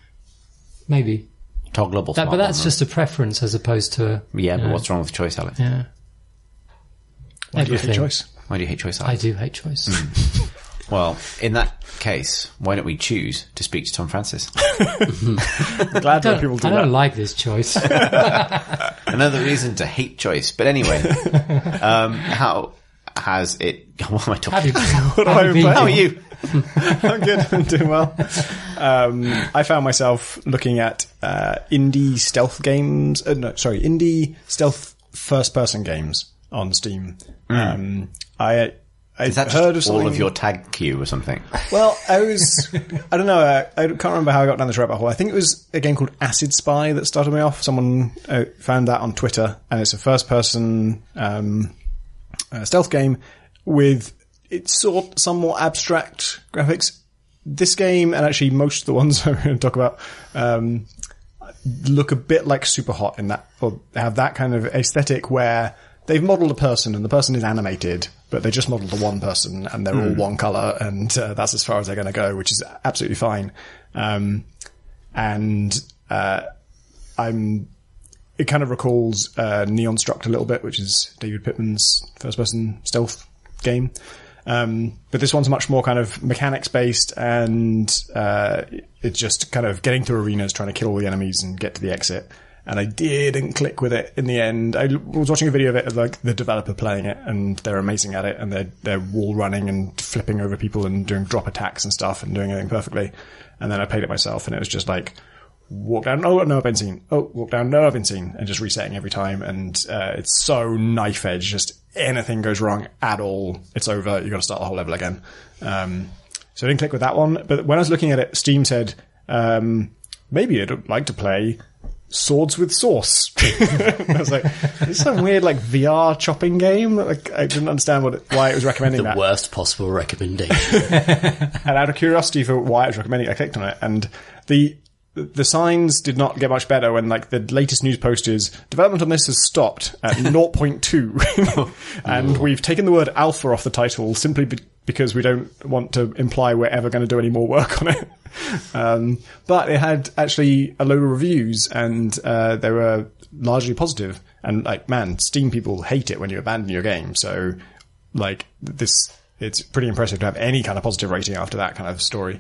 maybe. Toggleable smart bomb. But that's just a preference as opposed to Yeah, but what's wrong with choice, Alex? yeah. Why do you hate Everything. choice? Why do you hate choice, I Alex? do hate choice. Well, in that case, why don't we choose to speak to Tom Francis? I'm glad that people do I don't that. like this choice. Another reason to hate choice. But anyway, how has it... What am I talking about? What have I been How are playing? you? I'm good. I'm doing well. I found myself looking at indie stealth games. Indie stealth first-person games on Steam. I Is that heard of just all something. of your tag queue or something? Well, I don't know. I can't remember how I got down this rabbit hole. I think it was a game called Acid Spy that started me off. Someone found that on Twitter, and it's a first-person stealth game with it's somewhat abstract graphics. This game, and actually most of the ones I'm going to talk about, look a bit like Superhot in that, or have that kind of aesthetic where they've modelled a person and the person is animated, but they just modelled the one person and they're all one colour, and that's as far as they're going to go, which is absolutely fine. It kind of recalls Neon Struct a little bit, which is David Pittman's first-person stealth game. But this one's much more kind of mechanics-based, and it's just kind of getting through arenas, trying to kill all the enemies and get to the exit. And I didn't click with it in the end. I was watching a video of it of like the developer playing it, and they're amazing at it, and they're wall running and flipping over people and doing drop attacks and stuff and doing everything perfectly. And then I played it myself, and it was just like, walk down, oh no, I've been seen. Oh, walk down, no, I've been seen, and just resetting every time. And it's so knife edge. Just anything goes wrong at all, it's over. You got to start the whole level again. So I didn't click with that one. But when I was looking at it, Steam said maybe I'd like to play Swords with Sauce. I was like, it's some weird like VR chopping game. Like I didn't understand why it was recommending The that. worst possible recommendation. And out of curiosity for why it was recommending, I clicked on it, and the signs did not get much better when like the latest news post is development on this has stopped at 0.2 and we've taken the word alpha off the title simply because we don't want to imply we're ever going to do any more work on it. But it had actually a load of reviews, and they were largely positive. And like, man, Steam people hate it when you abandon your game. So like it's pretty impressive to have any kind of positive rating after that kind of story.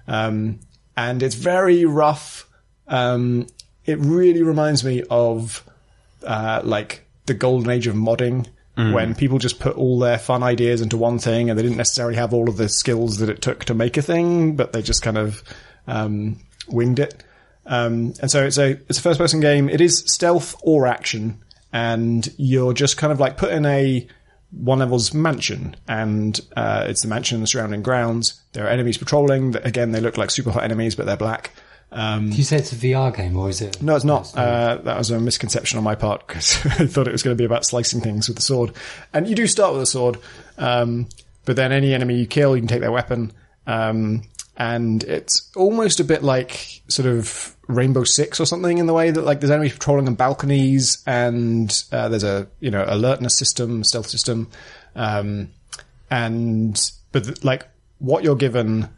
And it's very rough. It really reminds me of like the golden age of modding, when people just put all their fun ideas into one thing and they didn't necessarily have all of the skills that it took to make a thing, but they just kind of winged it. And so it's a first-person game. It is stealth or action, and you're just kind of like put in a one level's mansion, and it's the mansion and the surrounding grounds. There are enemies patrolling. Again, they look like super hot enemies, but they're black. Do you say it's a VR game, or is it? No, it's not. That was a misconception on my part, because I thought it was going to be about slicing things with the sword. And you do start with a sword, but then any enemy you kill, you can take their weapon. And it's almost a bit like sort of Rainbow Six or something in the way that like there's enemies patrolling on balconies and there's a alertness system, stealth system, like what you're given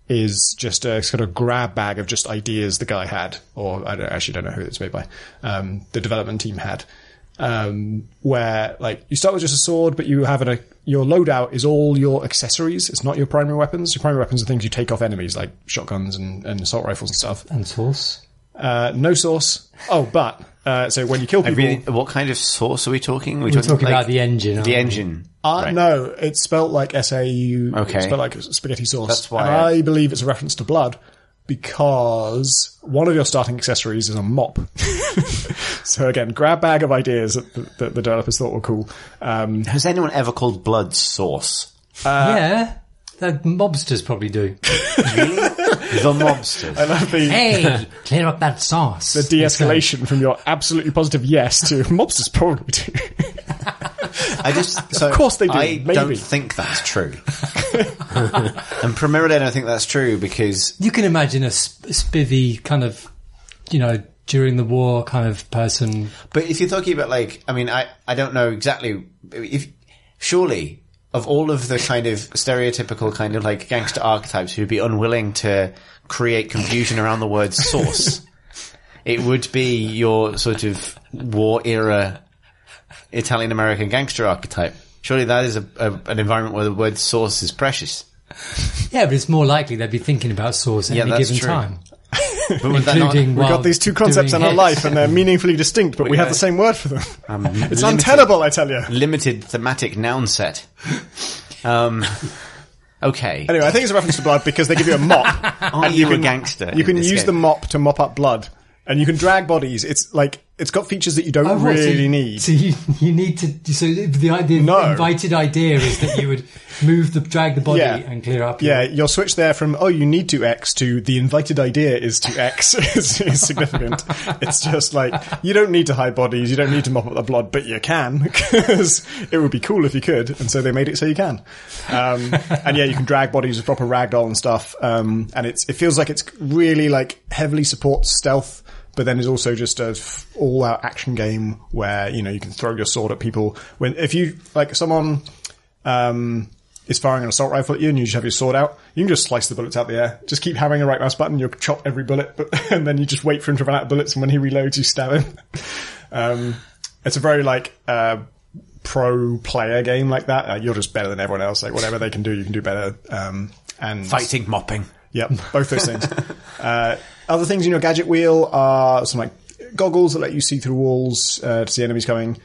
is just a sort of grab bag of just ideas the guy had, or I don't know who it's made by, the development team had. Where like you start with just a sword, but you have your loadout is all your accessories. It's not your primary weapons. Your primary weapons are things you take off enemies, like shotguns and assault rifles and stuff. And sauce? No sauce. Oh, but so when you kill people, what kind of sauce are we talking? We're talking about the engine. The engine. Right. No, it's spelt like SAU. Okay. It's spelt like spaghetti sauce. That's why and I believe it's a reference to blood, because one of your starting accessories is a mop. So again, grab bag of ideas that the developers thought were cool. Has anyone ever called blood sauce? Yeah, the mobsters probably do. Really? The mobsters. I love Hey, clear up that sauce. the de-escalation from your absolutely positive yes to mobsters probably do. Of course they do. I Maybe. don't think that's true. And primarily I don't think that's true because... You can imagine a spivvy kind of, during the war kind of person. But if you're talking about like, I mean, I don't know exactly surely of all of the kind of stereotypical kind of like gangster archetypes who'd be unwilling to create confusion around the word sauce, it would be your sort of war era Italian-American gangster archetype. Surely that is an environment where the word sauce is precious. Yeah, but it's more likely they'd be thinking about sauce at any given time. But would that not, We've got these two concepts in our life and they're meaningfully distinct, but we have the same word for them. It's untenable, I tell you. Limited thematic noun set. Okay. Anyway, I think it's a reference to blood because they give you a mop. Are you a gangster? You can use the mop to mop up blood. And you can drag bodies. It's like, it's got features that you don't really need. So you need to, so the invited idea is that you would drag the body and clear up. Your switch there from, you need to X to the invited idea is to X is significant. It's just like, you don't need to hide bodies, you don't need to mop up the blood, but you can, because it would be cool if you could, and so they made it so you can. And you can drag bodies with proper ragdoll and stuff, and it feels like it's really like heavily supports stealth, but then is also just a all-out action game where, you can throw your sword at people. If you, like, someone is firing an assault rifle at you and you just have your sword out, you can just slice the bullets out the air. Just keep hammering the right mouse button, you'll chop every bullet, and then you just wait for him to run out of bullets, and when he reloads, you stab him. It's a very, like, pro player game like that. You're just better than everyone else. Like, whatever they can do, you can do better. And fighting, mopping. Yep, both those things. Other things in your gadget wheel are some like goggles that let you see through walls to see enemies coming.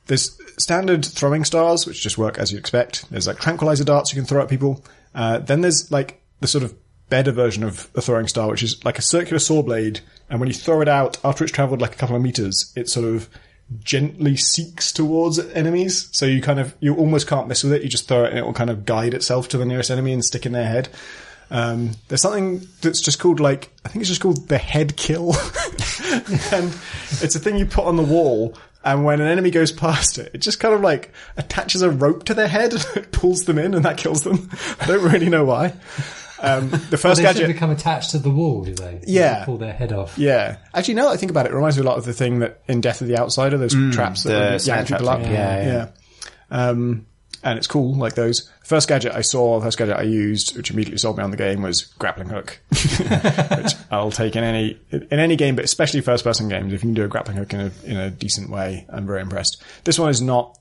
There's standard throwing stars, which just work as you'd expect. There's like tranquilizer darts you can throw at people. Then there's like the sort of better version of a throwing star, which is like a circular saw blade. And when you throw it out, after it's traveled like a couple of meters, it sort of gently seeks towards enemies. So you almost can't mess with it. You just throw it and it will kind of guide itself to the nearest enemy and stick in their head. There's something that's just called I think it's just called the head kill. And it's a thing you put on the wall, and when an enemy goes past it, it just kind of like attaches a rope to their head and it pulls them in, and that kills them. I don't really know why. The first they gadget become attached to the wall, do they? Yeah. They pull their head off. Yeah. Actually, now that I think about it, it reminds me a lot of the thing that in Death of the Outsider, those traps that yank people up. Yeah. And it's cool, like those. The first gadget I used, which immediately sold me on the game, was grappling hook, which I'll take in any game, but especially first-person games. If you can do a grappling hook in a decent way, I'm very impressed. This one is not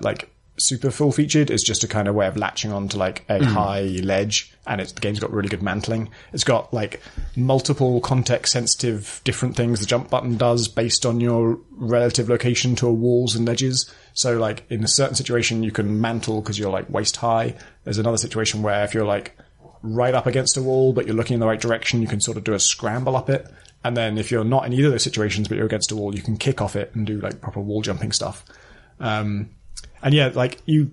like super full-featured. It's just a kind of way of latching onto like a high ledge, and the game's got really good mantling. It's got like multiple context-sensitive different things the jump button does based on your relative location to walls and ledges. So like in a certain situation you can mantle because you're like waist high. There's another situation where if you're like right up against a wall but you're looking in the right direction, you can sort of do a scramble up it. And then if you're not in either of those situations but you're against a wall, you can kick off it and do like proper wall jumping stuff. And yeah, like the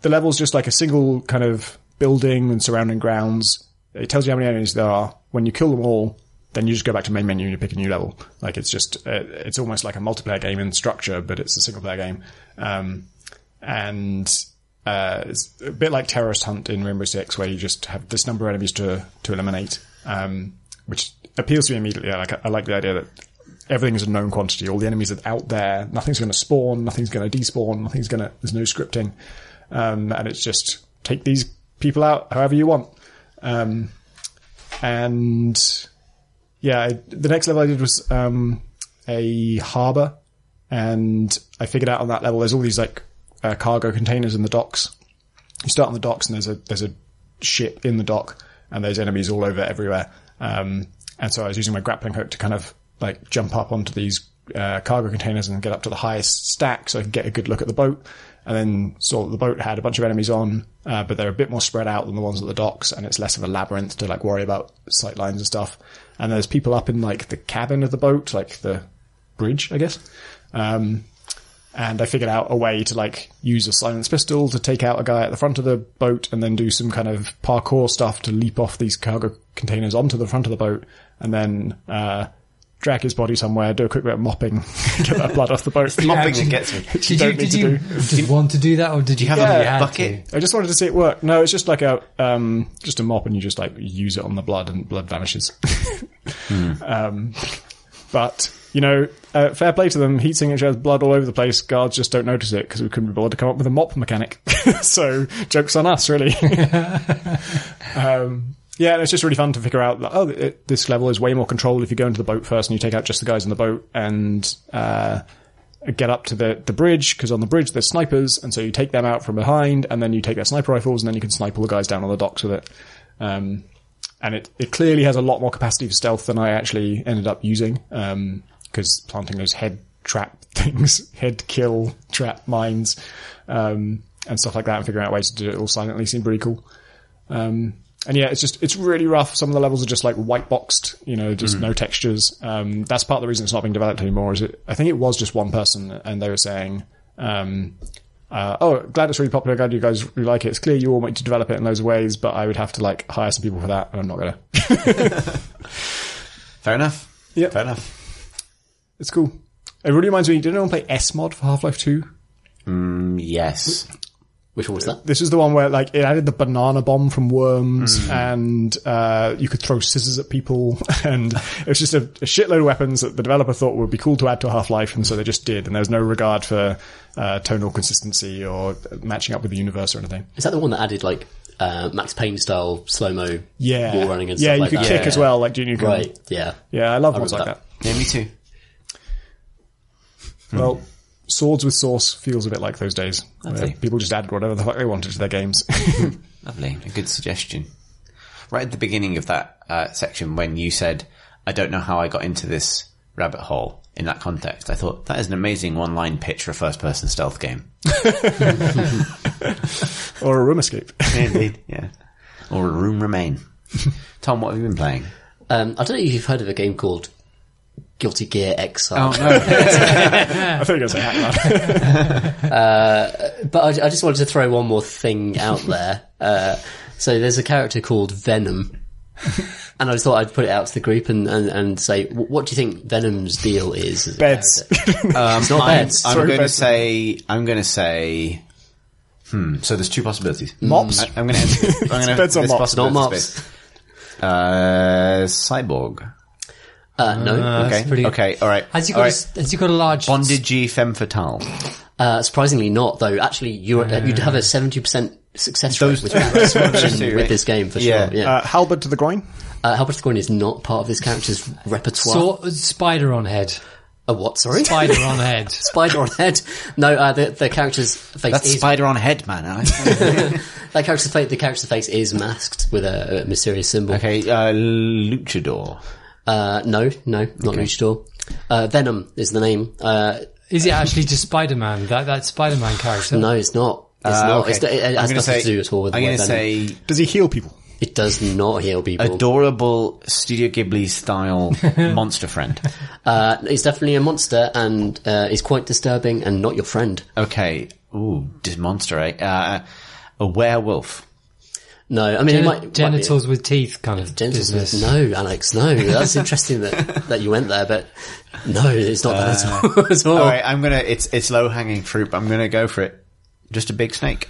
level's just like a single kind of building and surrounding grounds. It tells you how many enemies there are. When you kill them all, then you just go back to main menu and you pick a new level. Like it's just, it's almost like a multiplayer game in structure, but it's a single player game. it's a bit like Terrorist Hunt in Rainbow Six, where you just have this number of enemies to eliminate, which appeals to me immediately. I like the idea that everything is a known quantity. All the enemies are out there. Nothing's going to spawn. Nothing's going to despawn. There's no scripting. And it's just take these people out however you want. And yeah, the next level I did was, a harbor, and I figured out on that level there's all these like, cargo containers in the docks. You start on the docks and there's a ship in the dock and there's enemies all over everywhere. And so I was using my grappling hook to kind of like jump up onto these, cargo containers and get up to the highest stack so I could get a good look at the boat. And then saw that the boat had a bunch of enemies on, but they're a bit more spread out than the ones at the docks, and it's less of a labyrinth to like worry about sight lines and stuff. And there's people up in like the cabin of the boat, like the bridge, I guess. And I figured out a way to like use a silenced pistol to take out a guy at the front of the boat and then do some kind of parkour stuff to leap off these cargo containers onto the front of the boat and then, drag his body somewhere, do a quick bit of mopping, get that blood off the boat. It's mopping that gets me. Did you want to do that, or did you have a bucket? I just wanted to see it work. No, it's just like just a mop, and you just like use it on the blood, and blood vanishes. But you know, fair play to them. Heat signature has blood all over the place. Guards just don't notice it because we couldn't be bothered to come up with a mop mechanic. So joke's on us, really. Yeah, and it's just really fun to figure out that, this level is way more controlled if you go into the boat first and you take out just the guys in the boat and get up to the bridge, because on the bridge there's snipers, and so you take them out from behind, and then you take their sniper rifles, and then you can snipe all the guys down on the docks with it. And it clearly has a lot more capacity for stealth than I actually ended up using, because planting those head trap things, head kill trap mines, and stuff like that, and figuring out ways to do it all silently seemed pretty cool. And yeah, it's really rough. Some of the levels are just like white boxed, you know, just no textures. That's part of the reason it's not being developed anymore. I think it was just one person, and they were saying, glad it's really popular. Glad you guys really like it. It's clear you all want to develop it in loads of ways, but I would have to like hire some people for that, and I'm not gonna. Fair enough. Yeah. Fair enough. It's cool. It really reminds me, did anyone play S-Mod for Half-Life 2? Yes. Which one was that? This is the one where like it added the banana bomb from Worms, and you could throw scissors at people, and it was just a shitload of weapons that the developer thought would be cool to add to Half-Life, and so they just did, and there was no regard for tonal consistency or matching up with the universe or anything. Is that the one that added like Max Payne style slow-mo wall running and stuff you like could that? kick as well, like Junior Gun. Right, yeah. Yeah, I love ones like that. Yeah, me too. Well, Swords with Sauce feels a bit like those days. Lovely. People just added whatever the fuck they wanted to their games. Lovely. A good suggestion. Right at the beginning of that section, when you said, I don't know how I got into this rabbit hole in that context, I thought, that is an amazing one-line pitch for a first-person stealth game. Or a room escape. Indeed, yeah. Or a room remain. Tom, what have you been playing? I don't know if you've heard of a game called Guilty Gear Exile. Oh, no. I think it's a hack. But I just wanted to throw one more thing out there. So there's a character called Venom. And I just thought I'd put it out to the group and say, what do you think Venom's deal is? As a Beds. It's not beds. I'm going to say, so there's two possibilities. Mops? I'm going to Beds or mops? Not mops. Cyborg. No. Okay, alright. Has he got a large Bondage femme fatale? Surprisingly not, though. Actually, you'd have a 70% success rate with this game, for sure. Yeah. Halberd to the groin? Halberd to the groin is not part of this character's repertoire. Spider on head. A what, sorry? Spider on head. Spider on head. No, the character's face That's is... spider on head, man. The character's face is masked with a mysterious symbol. Okay, luchador. No, not Luchador. Venom is the name. Is it actually just Spider-Man? That Spider-Man character? No, it's not. It's not. Okay. It has nothing to do at all with I'm going to Venom. say... Does he heal people? It does not heal people. Adorable Studio Ghibli style monster friend. It's definitely a monster and is quite disturbing and not your friend. Okay. Ooh, monster, eh? A werewolf. No, I mean, genitals with teeth kind of genitals business. No, Alex, no. That's interesting that you went there, but no, it's not that at all. Alright, it's low hanging fruit, but I'm gonna go for it. Just a big snake.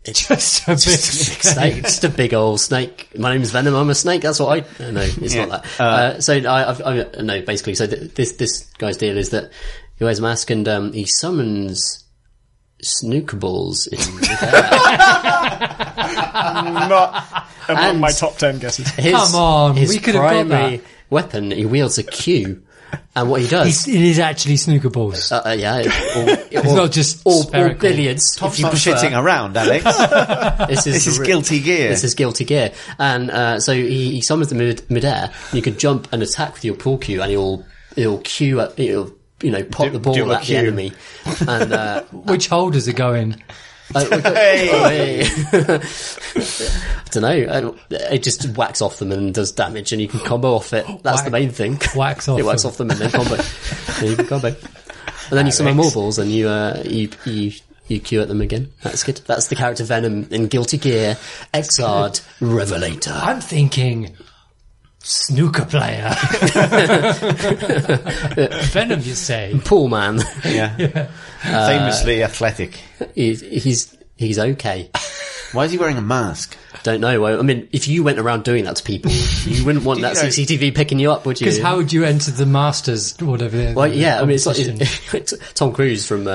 Just a big Snake, just a big old snake. My name's Venom. I'm a snake. That's what I. No, it's not that. So I no, basically. So this guy's deal is that he wears a mask and he summons snooker balls in Not among my top 10 guesses. Come on, his we could have got primary that. weapon. He wields a cue, and what he does. It is actually snooker balls. Yeah, It's not just or spherical. billiards. Tom's if you not prefer. shitting around, Alex. This is guilty gear. This is guilty gear. And so he summons them midair. You can jump and attack with your pool cue, and he'll cue at, he'll pop the ball at the enemy. And Which holders are going? I don't know. It just whacks off them and does damage, and you can combo off it. That's the main thing. Whacks off It whacks them. off them and then combo. And you can combo. And then you summon more balls, and you queue at them again. That's good. That's the character Venom in Guilty Gear Xrd Revelator. I'm thinking snooker player. Venom, you say? Pool man. Yeah. Famously athletic. He's okay. Why is he wearing a mask? Don't know. I mean, if you went around doing that to people, you wouldn't want that CCTV picking you up, would you? Because how would you enter the Masters, whatever? Well, yeah, I mean, it's competition? like Tom Cruise from,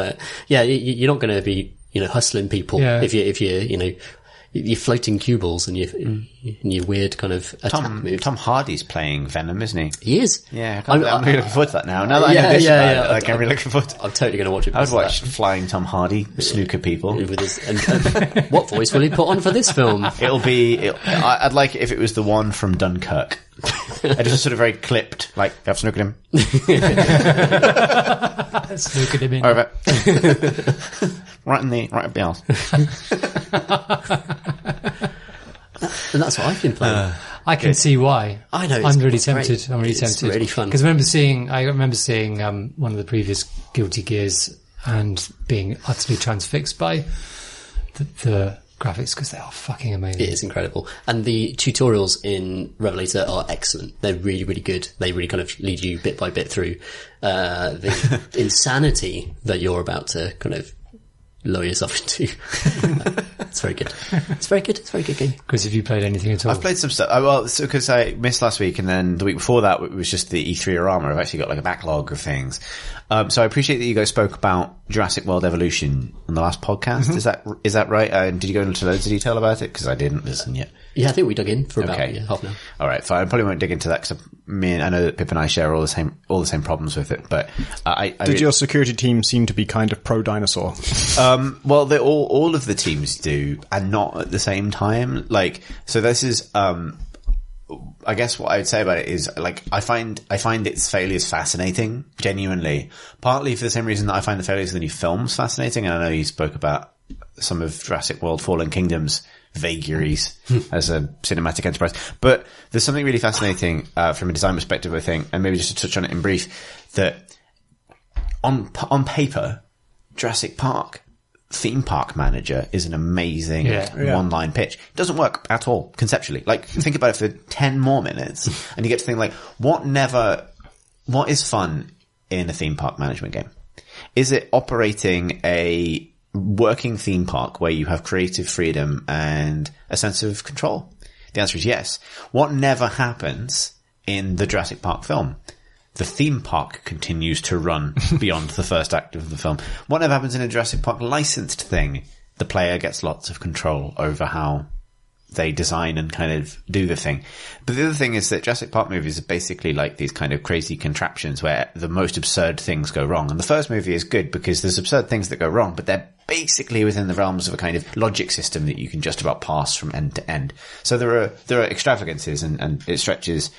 you're not going to be, hustling people if you're floating cue balls and your weird kind of attack moves. Tom Hardy's playing Venom, isn't he? He is. Yeah, I'm really looking forward to that now. Now that I know this about it, I'm really looking forward to it. I'm totally going to watch it. I would watch flying Tom Hardy snooker people. With his, and what voice will he put on for this film? I'd like it if it was the one from Dunkirk. I just sort of very clipped, like, I've snookered him. Snookered him in. Over. right up the arse. And that's what I've been playing. I can see why. I know. I'm really it's great. tempted. I'm really It's tempted. really fun. Because I remember seeing one of the previous Guilty Gears and being utterly transfixed by the graphics because they are fucking amazing. It is incredible. And the tutorials in Revelator are excellent. They're really, really good. They really kind of lead you bit by bit through the insanity that you're about to kind of lower yourself into. It's very good. It's very good. It's a very good game. Chris, have you played anything at all? I've played some stuff. Because I missed last week, and then the week before that it was just the E3 Arama. I've actually got like a backlog of things. So I appreciate that you guys spoke about Jurassic World Evolution on the last podcast. Mm-hmm. Is that right? Did you go into loads of detail about it? Because I didn't listen yet. Yeah, I think we dug in for about half an hour. All right, fine. I probably won't dig into that because I know that Pip and I share all the same problems with it. But did your security team seem to be kind of pro dinosaur? Well, they all of the teams do, and not at the same time. Like, so this is, I guess what I would say about it is, like, I find its failures fascinating, genuinely. Partly for the same reason that I find the failures of the new films fascinating, and I know you spoke about some of Jurassic World Fallen Kingdom's vagaries as a cinematic enterprise. But there's something really fascinating from a design perspective, I think, and maybe just to touch on it in brief, that on paper, Jurassic Park theme park manager is an amazing one-line pitch. It doesn't work at all conceptually. Like, think about it for 10 more minutes and you get to think, like, what is fun in a theme park management game? Is it operating a working theme park where you have creative freedom and a sense of control? The answer is yes. What never happens in the Jurassic Park film? The theme park continues to run beyond the first act of the film. What never happens in a Jurassic Park licensed thing? The player gets lots of control over how they design and kind of do the thing. But the other thing is that Jurassic Park movies are basically like these kind of crazy contraptions where the most absurd things go wrong. And the first movie is good because there's absurd things that go wrong, but they're basically within the realms of a kind of logic system that you can just about pass from end to end. So there are extravagances and it stretches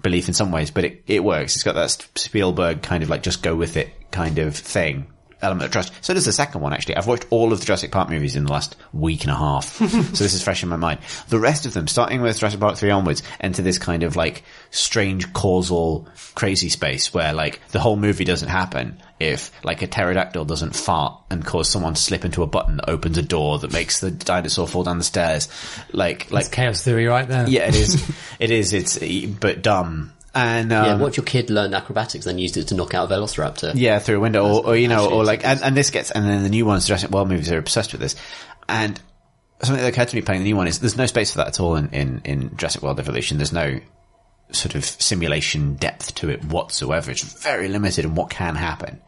belief in some ways, but it works. It's got that Spielberg kind of like just go with it kind of thing, element of trust. So does the second one, actually. I've watched all of the Jurassic Park movies in the last week and a half, so this is fresh in my mind. The rest of them, starting with Jurassic Park 3 onwards, enter this kind of like strange causal crazy space where like the whole movie doesn't happen if like a pterodactyl doesn't fart and cause someone to slip into a button that opens a door that makes the dinosaur fall down the stairs. Like chaos theory right there. Yeah, it is. It's but dumb. And what your kid learned acrobatics, then used it to knock out a velociraptor. Yeah, through a window, or and this gets, and then the new ones, Jurassic World movies are obsessed with this. And something that occurred to me playing the new one is there's no space for that at all in Jurassic World Evolution. There's no sort of simulation depth to it whatsoever. It's very limited in what can happen,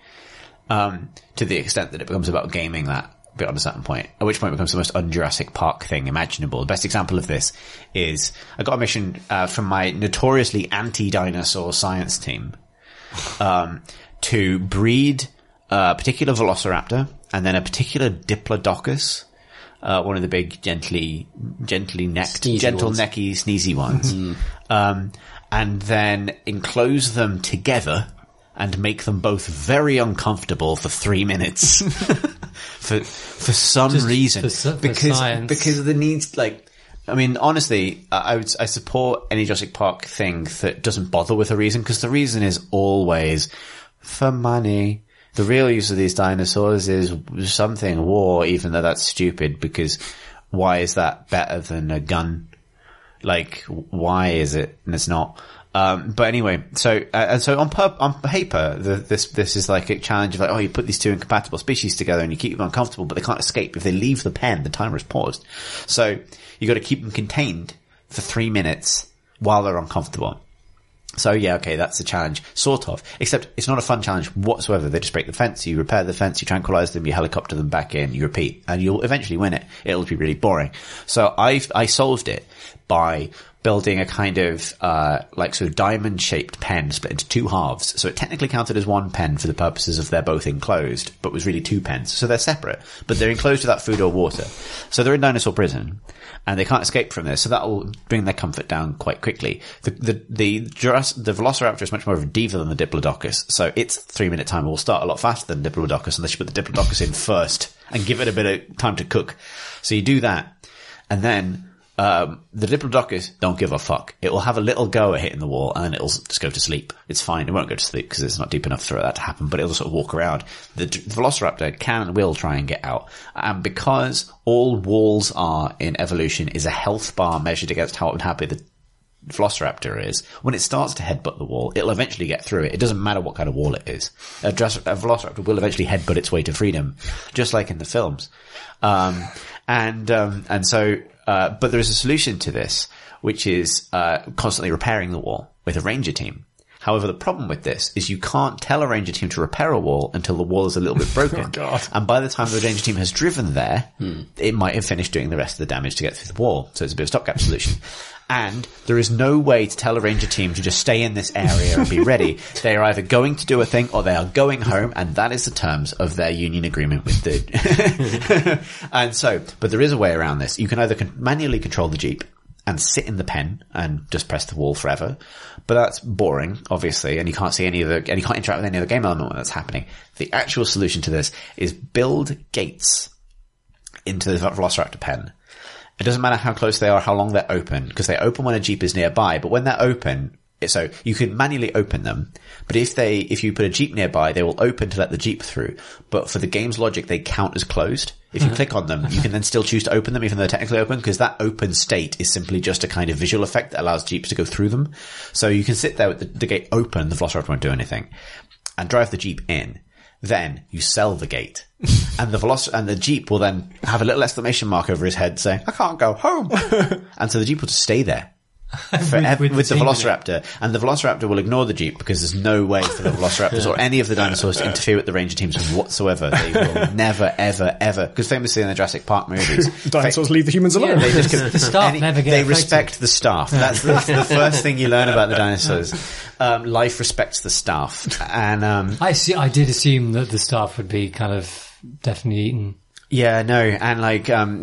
to the extent that it becomes about gaming that bit on a certain point, at which point it becomes the most un-Jurassic Park thing imaginable. The best example of this is I got a mission from my notoriously anti-dinosaur science team to breed a particular velociraptor and then a particular diplodocus, one of the big gentle necky, sneezy ones, and then enclose them together and make them both very uncomfortable for 3 minutes. for some reason. Because the needs, like, I mean, honestly, I support any Jurassic Park thing that doesn't bother with a reason, because the reason is always for money. The real use of these dinosaurs is something war, even though that's stupid, because why is that better than a gun? Like, why is it? And it's not. But anyway, so on paper, this is like a challenge of like, oh, you put these two incompatible species together and you keep them uncomfortable, but they can't escape. If they leave the pen, the timer is paused. So you got to keep them contained for 3 minutes while they're uncomfortable. So yeah, okay, that's a challenge, sort of. Except it's not a fun challenge whatsoever. They just break the fence, you repair the fence, you tranquilize them, you helicopter them back in, you repeat, and you'll eventually win it. It'll be really boring. So I solved it by building a kind of, like sort of diamond-shaped pen split into 2 halves. So it technically counted as 1 pen for the purposes of they're both enclosed, but was really 2 pens. So they're separate, but they're enclosed without food or water. So they're in dinosaur prison, and they can't escape from this. So that will bring their comfort down quite quickly. The Velociraptor is much more of a diva than the Diplodocus. So its 3-minute timer will start a lot faster than Diplodocus, unless you put the Diplodocus in first and give it a bit of time to cook. So you do that, and then the Diplodocus don't give a fuck. It will have a little go at hitting the wall and then it'll just go to sleep. It's fine. It won't go to sleep because it's not deep enough for that to happen, but it'll sort of walk around. The Velociraptor can and will try and get out. And because all walls are in evolution is a health bar measured against how unhappy the Velociraptor is, when it starts to headbutt the wall, it'll eventually get through it. It doesn't matter what kind of wall it is. A Velociraptor will eventually headbutt its way to freedom, just like in the films. But there is a solution to this, which is constantly repairing the wall with a ranger team. However, the problem with this is you can't tell a ranger team to repair a wall until the wall is a little bit broken. Oh, God. And by the time the ranger team has driven there, it might have finished doing the rest of the damage to get through the wall. So it's a bit of a stopgap solution. And there is no way to tell a ranger team to just stay in this area and be ready. They are either going to do a thing or they are going home, and that is the terms of their union agreement with the... but there is a way around this. You can either manually control the Jeep and sit in the pen and just press the wall forever, but that's boring, obviously, and you can't see and you can't interact with any other game element when that's happening. The actual solution to this is build gates into the Velociraptor pen. It doesn't matter how close they are, how long they're open, because they open when a Jeep is nearby, but when they're open, so you can manually open them, but if you put a Jeep nearby, they will open to let the Jeep through. But for the game's logic, they count as closed. If you click on them, you can then still choose to open them, even though they're technically open, because that open state is simply just a kind of visual effect that allows Jeeps to go through them. So you can sit there with the gate open, the Velociraptor won't do anything, and drive the Jeep in. Then you sell the gate, and the Jeep will then have a little exclamation mark over his head saying, "I can't go home," and so the Jeep will just stay there with the Velociraptor, and the Velociraptor will ignore the Jeep because there's no way for the Velociraptors or any of the dinosaurs to interfere with the ranger teams whatsoever. They will never, ever, ever, because famously in the Jurassic Park movies, dinosaurs leave the humans alone. Yeah, the staff never get They affected. respect the staff. That's the first thing you learn about the dinosaurs. Life respects the staff, and I did assume that the staff would be kind of definitely eaten. yeah, no, and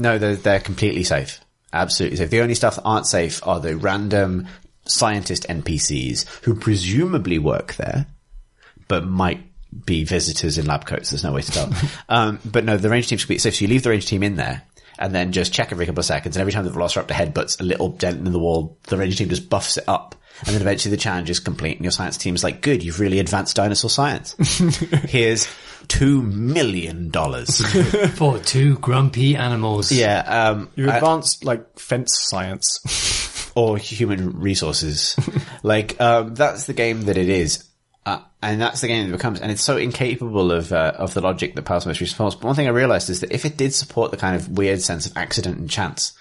no, they're completely safe. Absolutely safe. The only stuff that aren't safe are the random scientist NPCs who presumably work there, but might be visitors in lab coats. There's no way to tell. But no, the ranger team's completely safe. So you leave the ranger team in there and then just check every couple of seconds. And every time the Velociraptor headbutts a little dent in the wall, the ranger team just buffs it up. And then eventually the challenge is complete and your science team is like, good, you've really advanced dinosaur science. Here's $2 million. For 2 grumpy animals. Yeah, You advanced, like, fence science. or human resources. Like, that's the game that it is. And that's the game it becomes. And it's so incapable of the logic that past most recent films. But one thing I realized is that if it did support the kind of weird sense of accident and chance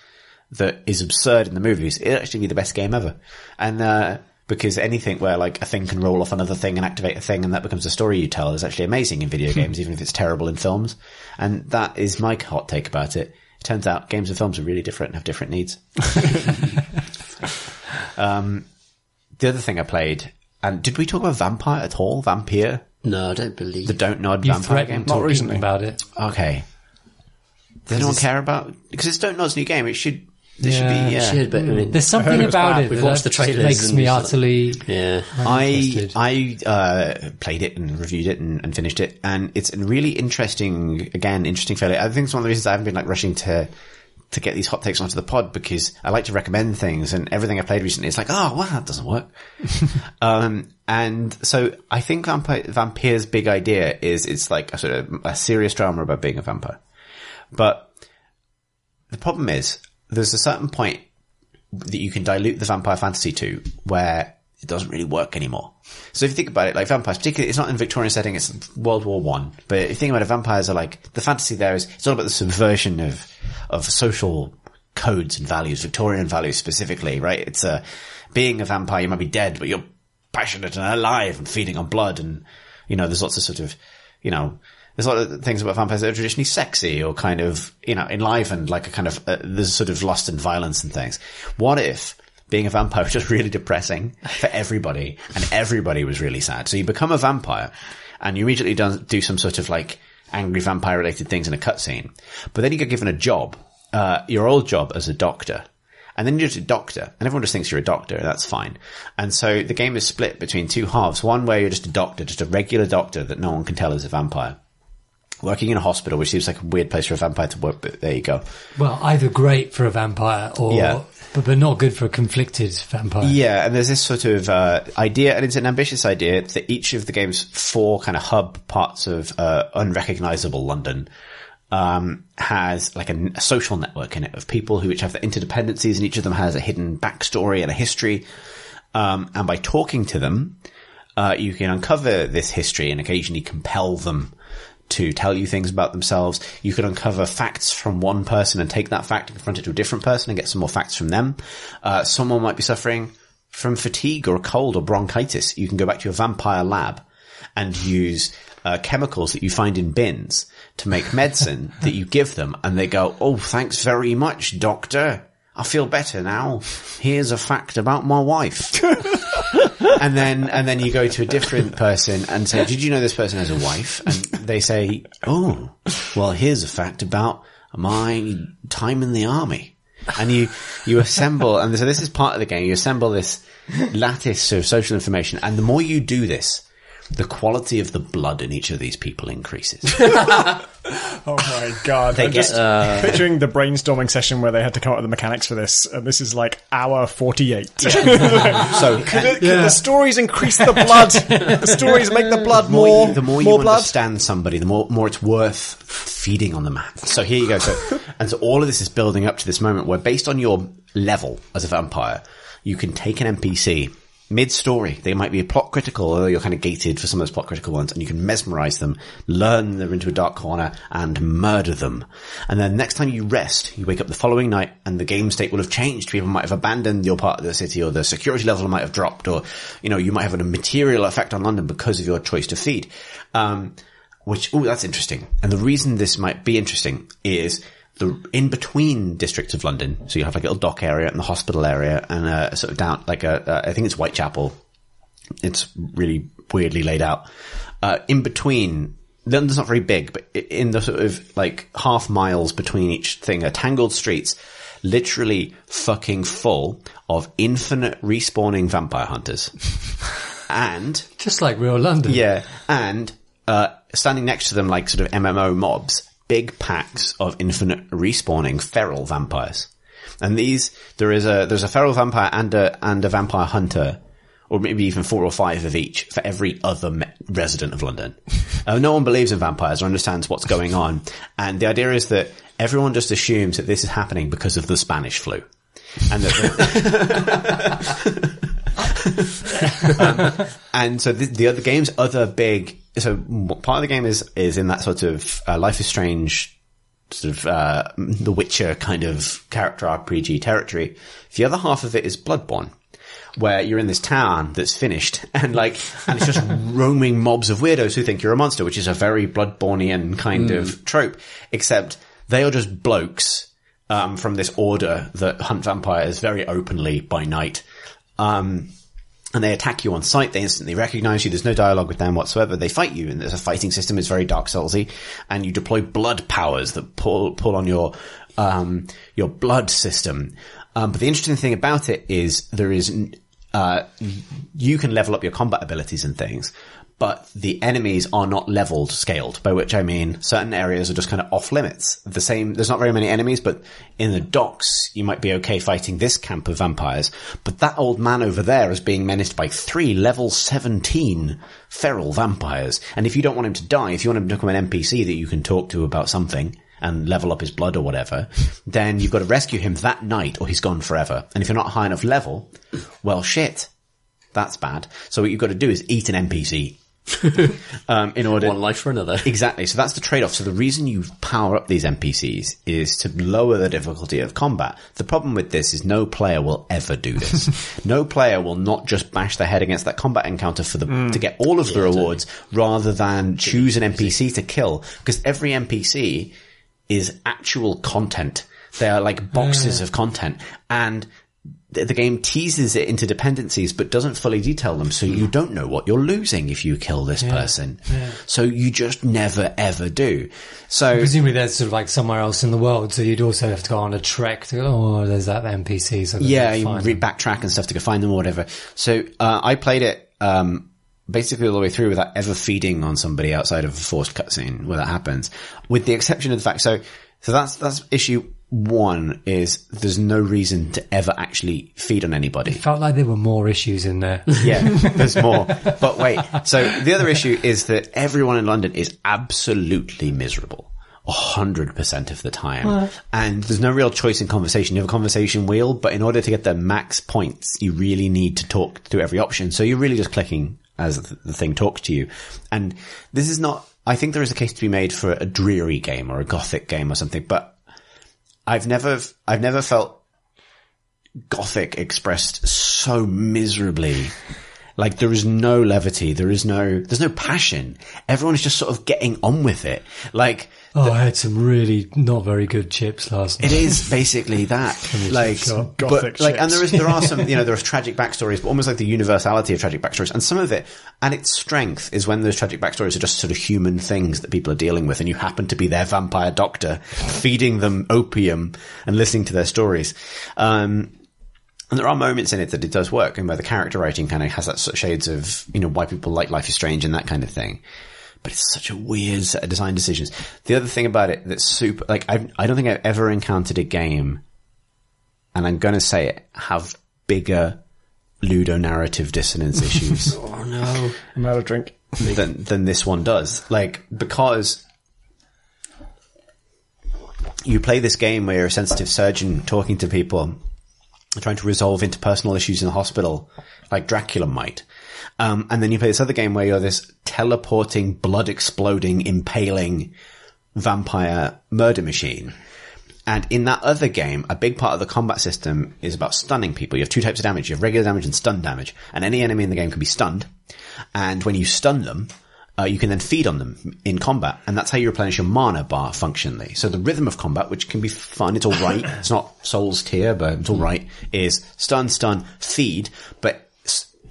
that is absurd in the movies, it'd actually be the best game ever. And, because anything where like a thing can roll off another thing and activate a thing and that becomes a story you tell is actually amazing in video games, even if it's terrible in films. And that is my hot take about it. It turns out games and films are really different and have different needs. The other thing I played, and did we talk about Vampire at all? Vampire? No, I don't believe. The Don't Nod You Vampire game? threatened Not talking recently. about it. Okay. Does anyone care about, because it's Don't Nod's new game, it should, there should be, yeah. Should, but I mean, There's something heard it was about bad. it We've that watched the just trailers makes and me it's like- utterly yeah. uninterested. I played it and reviewed it and finished it, and it's a really interesting failure. I think it's one of the reasons I haven't been like rushing to get these hot takes onto the pod, because I like to recommend things, and everything I played recently is like, oh, well, that doesn't work. And so I think Vampire's big idea is it's like a sort of a serious drama about being a vampire. But the problem is there's a certain point that you can dilute the vampire fantasy to where it doesn't really work anymore. So if you think about it, like vampires, particularly, it's not in Victorian setting, it's World War One. But if you think about it, vampires are like, the fantasy there is, it's all about the subversion of social codes and values, Victorian values specifically, right? It's being a vampire, you might be dead, but you're passionate and alive and feeding on blood, and, you know, there's lots of sort of, you know, there's a lot of things about vampires that are traditionally sexy or kind of, you know, enlivened, like a kind of, there's sort of lust and violence and things. What if being a vampire was just really depressing for everybody and everybody was really sad? So you become a vampire and you immediately do some sort of like angry vampire related things in a cutscene. But then you get given a job, your old job as a doctor. And then you're just a doctor, and everyone just thinks you're a doctor, and that's fine. And so the game is split between two halves. One where you're just a doctor, just a regular doctor that no one can tell is a vampire, working in a hospital, which seems like a weird place for a vampire to work, but there you go. Well, either great for a vampire or, Yeah. but not good for a conflicted vampire. Yeah, and there's this sort of idea, and it's an ambitious idea, that each of the game's four kind of hub parts of unrecognizable London has like a social network in it of people who each have their interdependencies, and each of them has a hidden backstory and a history. And by talking to them, you can uncover this history and occasionally compel them to tell you things about themselves. You can uncover facts from one person and take that fact and confront it to a different person and get some more facts from them. Someone might be suffering from fatigue or a cold or bronchitis. You can go back to your vampire lab and use chemicals that you find in bins to make medicine that you give them, and they go, oh, thanks very much, doctor. I feel better now. Here's a fact about my wife. and then you go to a different person and say, did you know this person has a wife? And they say, oh, well, here's a fact about my time in the army. And you assemble, and so this is part of the game, you assemble this lattice of social information, and the more you do this, the quality of the blood in each of these people increases. Oh my god. I'm just picturing the brainstorming session where they had to come up with the mechanics for this, and this is like hour 48. So Could the stories increase the blood? The stories make the blood more the more you blood? understand somebody, the more it's worth feeding on the map. So here you go. So all of this is building up to this moment where, based on your level as a vampire, you can take an NPC mid-story. They might be plot critical, although you're kind of gated for some of those plot critical ones, and you can mesmerize them, learn them into a dark corner, and murder them. And then next time you rest, you wake up the following night, and the game state will have changed. People might have abandoned your part of the city, or the security level might have dropped, or, you know, you might have a material effect on London because of your choice to feed. That's interesting. And the reason this might be interesting is the in-between districts of London. So you have like a little dock area and the hospital area, and sort of down, like I think it's Whitechapel. It's really weirdly laid out. In between, London's not very big, but in the sort of like half miles between each thing are tangled streets, literally fucking full of infinite respawning vampire hunters. And Just like real London. yeah, and standing next to them, like sort of MMO mobs, big packs of infinite respawning feral vampires. And there's a feral vampire and a vampire hunter, or maybe even 4 or 5 of each for every other resident of London. No one believes in vampires or understands what's going on. And the idea is that everyone just assumes that this is happening because of the Spanish flu. And and so the other game's other big, so part of the game is in that sort of Life is Strange, sort of The Witcher kind of character RPG territory. The other half of it is Bloodborne, where you're in this town that's finished and it's just roaming mobs of weirdos who think you're a monster, which is a very Bloodborne-ian kind of trope, except they are just blokes, from this order that hunt vampires very openly by night. And they attack you on sight. They instantly recognize you. There's no dialogue with them whatsoever. They fight you, and there's a fighting system. It's very Dark Soulsy, and you deploy blood powers that pull on your blood system. But the interesting thing about it is you can level up your combat abilities and things, but the enemies are not leveled, scaled, by which I mean certain areas are just kind of off limits. There's not very many enemies, but in the docks, you might be okay fighting this camp of vampires, but that old man over there is being menaced by 3 level 17 feral vampires. And if you don't want him to die, if you want him to become an NPC that you can talk to about something and level up his blood or whatever, then you've got to rescue him that night or he's gone forever. And if you're not high enough level, well, shit, that's bad. So what you've got to do is eat an NPC. In order, one life for another. Exactly. So that's the trade-off. So the reason you power up these NPCs is to lower the difficulty of combat. The problem with this is no player will ever do this. No player will not just bash their head against that combat encounter to get all of the rewards, rather than choose an NPC to kill, because every NPC is actual content. They are like boxes of content, and the game teases it into dependencies but doesn't fully detail them, so you don't know what you're losing if you kill this person. So you just never ever do. So presumably there's sort of like somewhere else in the world, so you'd also have to go on a trek to there's that NPC. So you backtrack and stuff to go find them or whatever. So I played it basically all the way through without ever feeding on somebody outside of a forced cutscene where that happens, with the exception of the fact. So that's issue one, is there's no reason to ever actually feed on anybody. It felt like there were more issues in there. Yeah, there's more. But wait, so the other issue is that everyone in London is absolutely miserable 100% of the time. And there's no real choice in conversation. You have a conversation wheel, but in order to get the max points, you really need to talk through every option. So you're really just clicking as the thing talks to you. And this is not, I think there is a case to be made for a dreary game or a gothic game or something, but I've never felt Gothic expressed so miserably. Like, there is no levity, there's no passion. Everyone is just sort of getting on with it. Like, I had some really not very good chips last night. It is basically that. Gothic chips. And there are some, there are tragic backstories, but almost like the universality of tragic backstories. And some of it, and its strength is when those tragic backstories are just sort of human things that people are dealing with, and you happen to be their vampire doctor, feeding them opium and listening to their stories. And there are moments in it that it does work, and where the character writing kind of has that sort of shades of, why people like Life is Strange and that kind of thing. But it's such a weird set of design decisions. The other thing about it that's super, I don't think I've ever encountered a game, and I'm going to say it, have bigger ludonarrative dissonance issues. Oh no. I'm out of drink. than this one does. Because you play this game where you're a sensitive surgeon talking to people, trying to resolve interpersonal issues in the hospital, like Dracula might. And then you play this other game where you're this teleporting, blood-exploding, impaling vampire murder machine. And in that other game, a big part of the combat system is about stunning people. You have 2 types of damage. You have regular damage and stun damage. And any enemy in the game can be stunned. And when you stun them, you can then feed on them in combat, and that's how you replenish your mana bar functionally. So the rhythm of combat, which can be fun, it's alright, it's not Souls tier, but it's alright, is stun, feed, but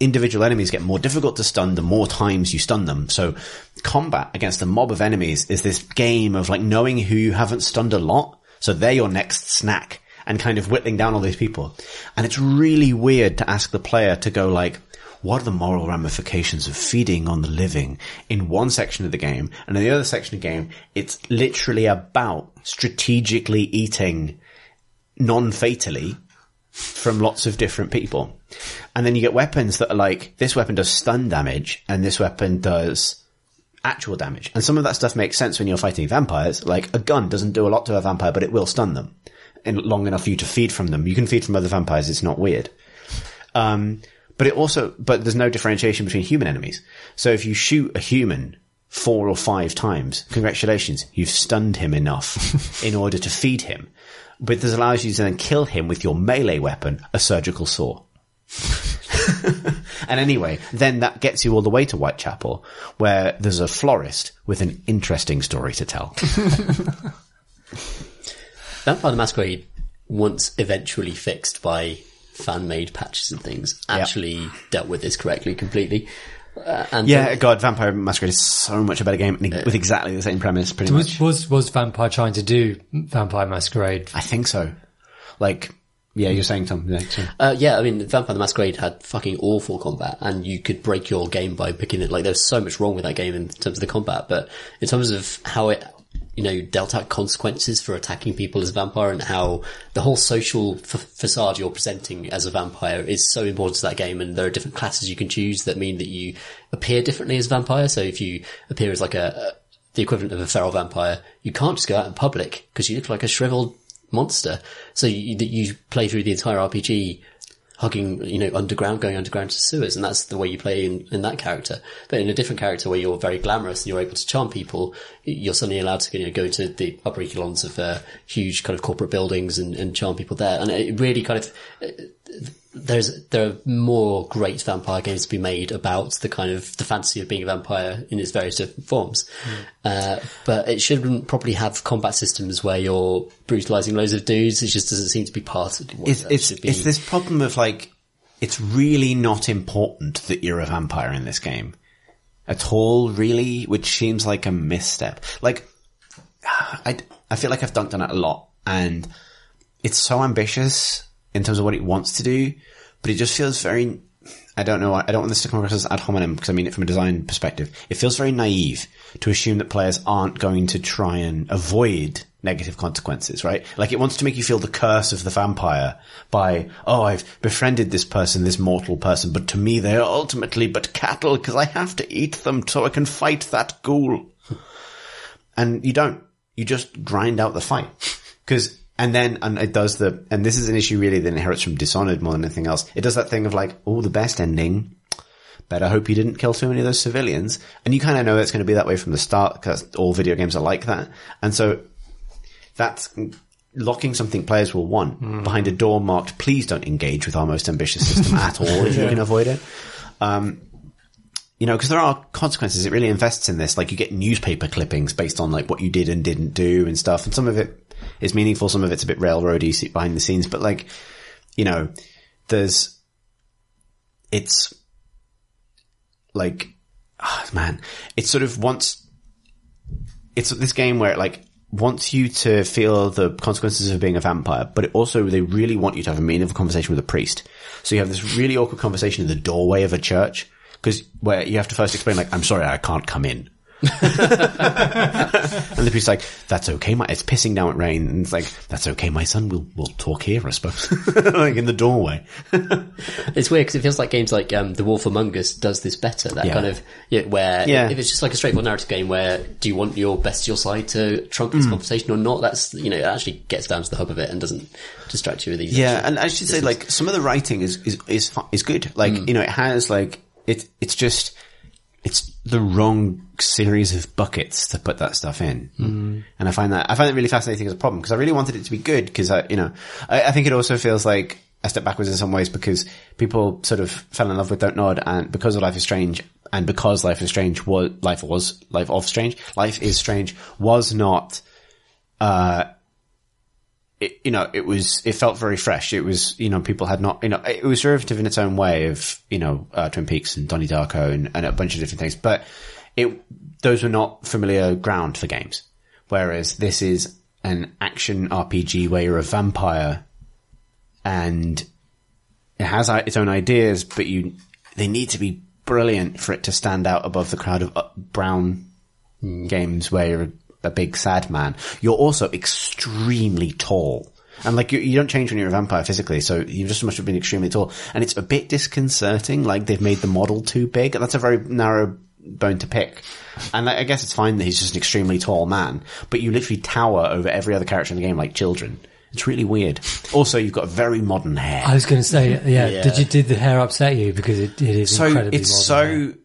individual enemies get more difficult to stun the more times you stun them. So combat against a mob of enemies is this game of knowing who you haven't stunned a lot, so they're your next snack, and kind of whittling down all these people. And it's really weird to ask the player to go what are the moral ramifications of feeding on the living in one section of the game, and in the other section of the game, it's literally about strategically eating non-fatally from lots of different people. And then you get weapons that are this weapon does stun damage, and this weapon does actual damage. And some of that stuff makes sense when you're fighting vampires. A gun doesn't do a lot to a vampire, but it will stun them. long enough for you to feed from them. You can feed from other vampires. It's not weird. But there's no differentiation between human enemies. So if you shoot a human 4 or 5 times, congratulations, you've stunned him enough in order to feed him. But this allows you to then kill him with your melee weapon, a surgical saw. And anyway, then that gets you all the way to Whitechapel, where there's a florist with an interesting story to tell. Vampire the Masquerade, once eventually fixed by fan-made patches and things, actually dealt with this correctly, completely. God, Vampire Masquerade is so much a better game with exactly the same premise, pretty much. Was Vampire trying to do Vampire Masquerade? I think so. You're saying something. I mean, Vampire the Masquerade had fucking awful combat, and you could break your game by picking it. Like, there's so much wrong with that game in terms of the combat, but in terms of how it, dealt out consequences for attacking people as a vampire, and how the whole social facade you're presenting as a vampire is so important to that game, and there are different classes you can choose that mean that you appear differently as a vampire. So if you appear as like the equivalent of a feral vampire, you can't just go out in public because you look like a shriveled monster. So you play through the entire RPG hugging, going underground to sewers, and that's the way you play in that character. But in a different character where you're very glamorous and you're able to charm people, you're suddenly allowed to go to the upper echelons of huge kind of corporate buildings and charm people there. And it really kind of there are more great vampire games to be made about the kind of the fantasy of being a vampire in its various different forms. But it shouldn't probably have combat systems where you're brutalizing loads of dudes. It just doesn't seem to be part of what it should be. It's this problem of it's really not important that you're a vampire in this game at all, really, which seems like a misstep. I feel like I've dunked on it a lot, and it's so ambitious in terms of what it wants to do, but it just feels very, I don't know, I don't want this to come across as ad hominem because I mean it from a design perspective. It feels very naive to assume that players aren't going to try and avoid negative consequences, right? Like, it wants to make you feel the curse of the vampire by, I've befriended this person, this mortal person, but to me they are ultimately but cattle because I have to eat them so I can fight that ghoul. And you don't. You just grind out the fight. And it does and this is an issue really that inherits from Dishonored more than anything else. It does that thing of the best ending. Better hope you didn't kill too many of those civilians. And you kind of know it's going to be that way from the start because all video games are like that. And so that's locking something players will want behind a door marked, please don't engage with our most ambitious system at all if you can avoid it. Because there are consequences. It really invests in this. Like, you get newspaper clippings based on what you did and didn't do and stuff. And some of it is meaningful. Some of it's a bit railroady behind the scenes. But it sort of wants, it's this game where it wants you to feel the consequences of being a vampire, but they really want you to have a meaningful conversation with a priest. So you have this really awkward conversation in the doorway of a church, where you have to first explain, I'm sorry, I can't come in. And the priest's like, that's okay, it's pissing down with rain. And it's like, that's okay, my son, we'll talk here, I suppose. In the doorway. It's weird because it feels like games like The Wolf Among Us does this better. Kind of, if it's just like a straightforward narrative game where do you want your bestial side to trump this conversation or not, that's, it actually gets down to the hub of it and doesn't distract you with these. Yeah, and I should say, some of the writing is good. It has, it's the wrong series of buckets to put that stuff in. And I find that really fascinating as a problem because I really wanted it to be good because I think it also feels like a step backwards in some ways because people sort of fell in love with Don't Nod, and because of Life is Strange, and because Life is Strange was not, it felt very fresh. It was, people had not, it was derivative in its own way of, Twin Peaks and Donnie Darko and a bunch of different things, but those were not familiar ground for games. Whereas this is an action RPG where you're a vampire and it has its own ideas, but they need to be brilliant for it to stand out above the crowd of brown games where you're a big sad man. You're also extremely tall. And you don't change when you're a vampire physically, so you just must have been extremely tall. And it's a bit disconcerting, they've made the model too big. That's a very narrow bone to pick. And I guess it's fine that he's just an extremely tall man, but you literally tower over every other character in the game like children. It's really weird. Also, you've got very modern hair. I was going to say, yeah. Did the hair upset you? Because it is incredibly modern.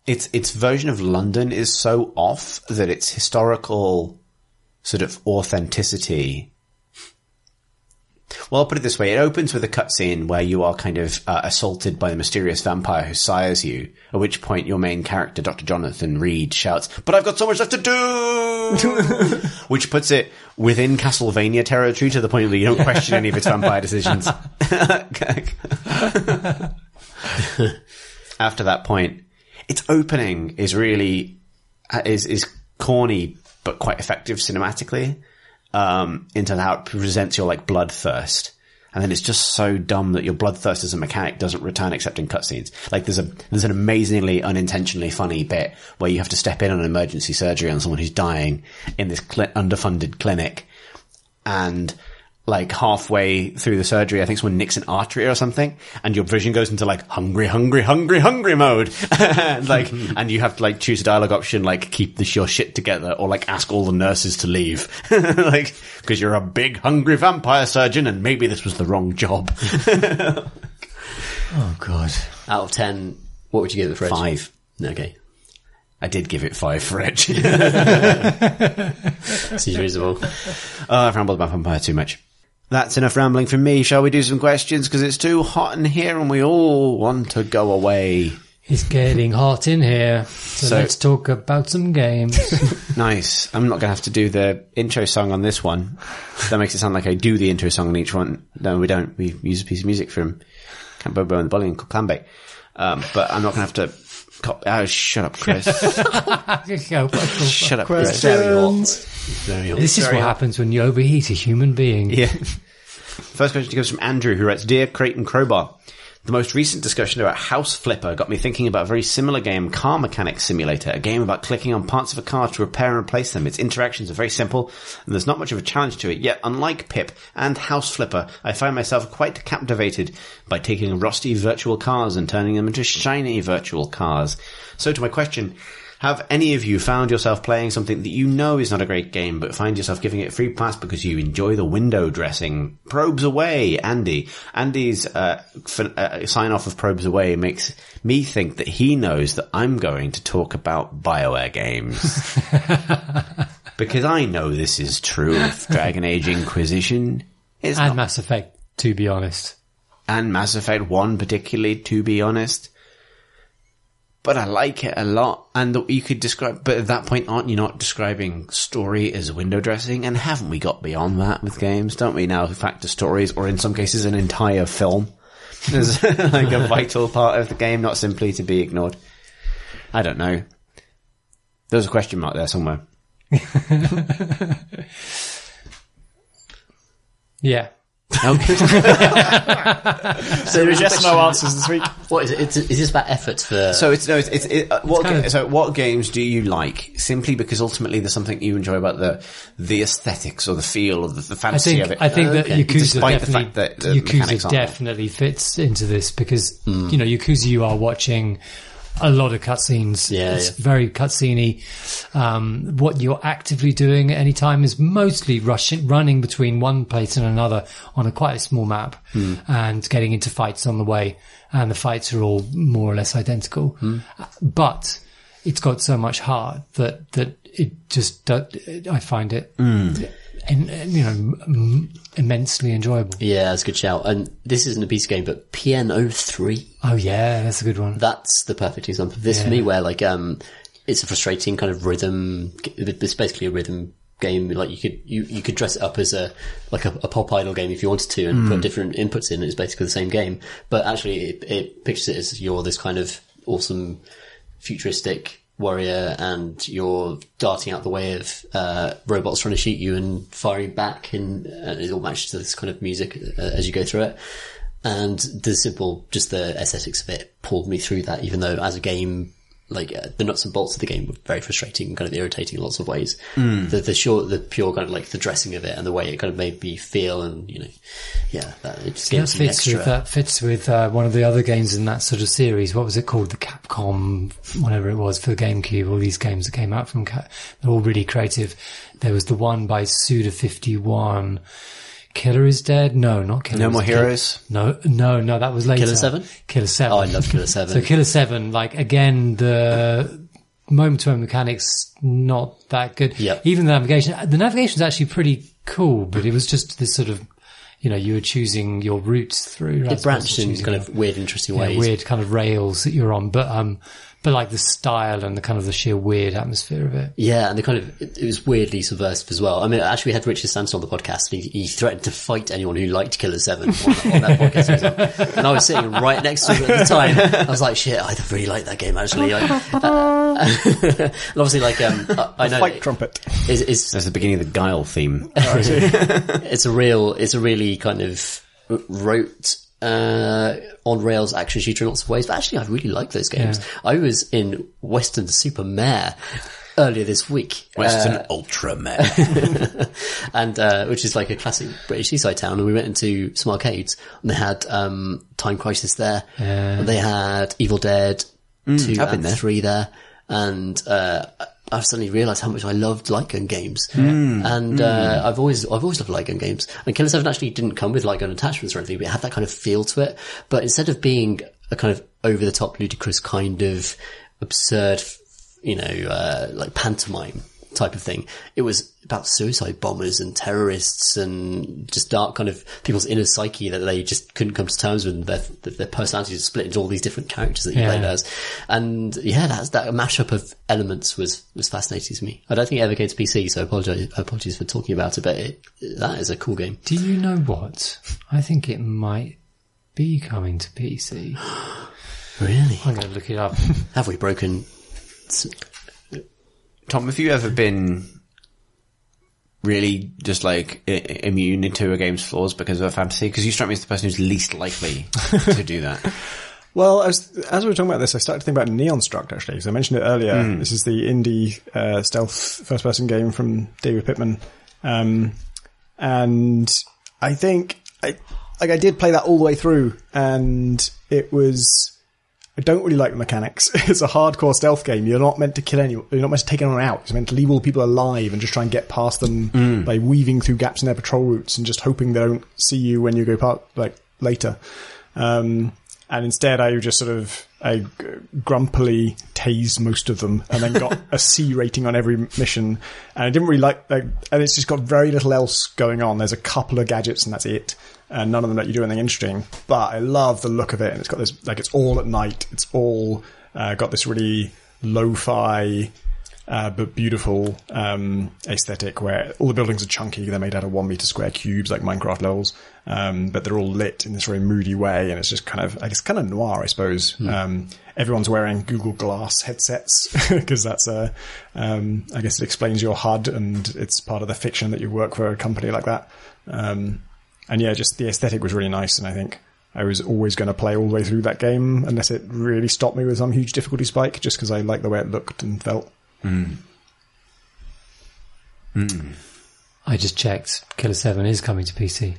Its version of London is so off that its historical sort of authenticity. Well, I'll put it this way. It opens with a cutscene where you are kind of assaulted by the mysterious vampire who sires you, at which point your main character, Dr. Jonathan Reed, shouts, "But I've got so much left to do!" Which puts it within Castlevania territory to the point that you don't question any of its vampire decisions. After that point, its opening is really is corny but quite effective cinematically. Into how it presents your like bloodthirst, and then it's just so dumb that your bloodthirst as a mechanic doesn't return except in cutscenes. Like there's an amazingly unintentionally funny bit where you have to step in on an emergency surgery on someone who's dying in this underfunded clinic, and like halfway through the surgery, I think someone nicks an artery or something, and your vision goes into like hungry mode, and you have to like choose a dialogue option like keep your shit together or like ask all the nurses to leave, like because you're a big hungry vampire surgeon and maybe this was the wrong job. Oh god! Out of 10, what would you give it for Edge? 5. Okay. I did give it 5 for Edge. Seems reasonable. I've rambled about vampire too much. That's enough rambling from me. Shall we do some questions? Because it's too hot in here and we all want to go away. It's getting hot in here. So let's talk about some games. Nice. I'm not going to have to do the intro song on this one. That makes it sound like I do the intro song on each one. No, we don't. We use a piece of music from Camp Bobo and the Bolly and Clambake. But I'm not going to have to... shut up, Chris. Shut up, Chris. It's very hot. Very hot. This is what happens when you overheat a human being. Yeah. First question comes from Andrew, who writes, "Dear Crate and Crowbar, the most recent discussion about House Flipper got me thinking about a very similar game, Car Mechanics Simulator, a game about clicking on parts of a car to repair and replace them. Its interactions are very simple, and there's not much of a challenge to it, yet unlike Pip and House Flipper, I find myself quite captivated by taking rusty virtual cars and turning them into shiny virtual cars. So to my question, have any of you found yourself playing something that you know is not a great game, but find yourself giving it a free pass because you enjoy the window dressing? Probes Away, Andy. Andy's sign-off of Probes Away makes me think that he knows that I'm going to talk about BioWare games. Because I know this is true of Dragon Age Inquisition. And Mass Effect, to be honest. And Mass Effect 1 particularly, to be honest. But I like it a lot, and you could describe, but at that point, aren't you not describing story as window dressing? And haven't we got beyond that with games? Don't we now factor stories, or in some cases an entire film, as like a vital part of the game, not simply to be ignored? I don't know. There's a question mark there somewhere. Yeah. Okay. So there's yes no answers this week. What is it? Is this about efforts for... So what games do you like? Simply because ultimately there's something you enjoy about the aesthetics or the feel or the fantasy of it. I think that Yakuza definitely fits into this because, you know, Yakuza you are watching a lot of cutscenes. Yeah, it's very cutscene-y. What you're actively doing at any time is mostly running between one place and another on quite a small map and getting into fights on the way. And the fights are all more or less identical. But it's got so much heart that it just, I find it, immensely enjoyable. Yeah, that's a good shout. And this isn't a PC game, but PN03. Oh yeah, that's a good one. That's the perfect example of this for me, where like it's a frustrating kind of rhythm. It's basically a rhythm game. Like you could dress it up as a pop idol game if you wanted to, and put different inputs in. It's basically the same game, but actually it pictures it as you're this kind of awesome futuristic warrior, and you're darting out the way of robots trying to shoot you and firing back, and it all matches to this kind of music as you go through it. And the aesthetics of it pulled me through that, even though as a game the nuts and bolts of the game were very frustrating and kind of irritating in lots of ways. The pure kind of like the dressing of it and the way it kind of made me feel, and that it just gave some extra. That fits with one of the other games in that sort of series. What was it called? The Capcom, whatever it was, for the GameCube. All these games that came out from they're all really creative. There was the one by Suda51. Killer is Dead? No, not Killer. No More Heroes? No, that was later. Killer 7? Killer 7. Oh, I love Killer 7. So Killer 7, like, again, the moment-to-moment mechanics, not that good. Yep. Even the navigation's actually pretty cool, but it was just this sort of, you were choosing your routes through. It branched in kind of weird, interesting ways. Weird kind of rails that you're on, but like the style and the kind of the sheer weird atmosphere of it. Yeah, and the kind of, it was weirdly subversive as well. I mean, actually we had Richard Sanson on the podcast, and he threatened to fight anyone who liked Killer 7 on that podcast. And I was sitting right next to him at the time. I was like, shit, I really like that game actually. And obviously I know. Fight trumpet. That's the beginning of the Guile theme. It's a really kind of rote, on rails action shooter in lots of ways, but actually I really like those games. I was in Western Super Mare earlier this week. Western Ultra Mare. And, which is like a classic British seaside town, and we went into some arcades, and they had, Time Crisis there, and they had Evil Dead 2 and 3 there, and, I've suddenly realised how much I loved light gun games. And, I've always loved light gun games. And Killer 7 actually didn't come with light gun attachments or anything, but it had that kind of feel to it. But instead of being a kind of over-the-top, ludicrous kind of absurd, like pantomime type of thing, it was about suicide bombers and terrorists and just dark kind of people's inner psyche that they just couldn't come to terms with. Their personalities split into all these different characters that you played as. And that mashup of elements was fascinating to me. I don't think it ever came to PC, so apologies for talking about it, but that is a cool game. Do you know what? I think it might be coming to PC. Really? I'm going to look it up. Have we broken... Tom, have you ever been really just like immune to a game's flaws because of a fantasy? Because you strike me as the person who's least likely to do that. Well, as we were talking about this, I started to think about Neon Struct, actually, because I mentioned it earlier. This is the indie stealth first-person game from David Pittman. And I think I did play that all the way through, and it was... I don't really like the mechanics. It's a hardcore stealth game. You're not meant to kill anyone. You're not meant to take anyone out. You're meant to leave all people alive and just try and get past them by weaving through gaps in their patrol routes and just hoping they don't see you when you go past, later. And instead I just I grumpily tased most of them and then got a C rating on every mission. And I didn't really and it's just got very little else going on. There's a couple of gadgets and that's it. And none of them let you do anything interesting. But I love the look of it. And it's got this, it's all at night. It's all got this really lo-fi, but beautiful aesthetic where all the buildings are chunky. They're made out of 1 meter square cubes like Minecraft levels. But they're all lit in this very moody way. And it's just kind of noir, I suppose. Everyone's wearing Google Glass headsets because that's I guess it explains your HUD and it's part of the fiction that you work for a company like that. And yeah, just the aesthetic was really nice, and I think I was always going to play all the way through that game unless it really stopped me with some huge difficulty spike, just because I liked the way it looked and felt. I just checked. Killer 7 is coming to PC.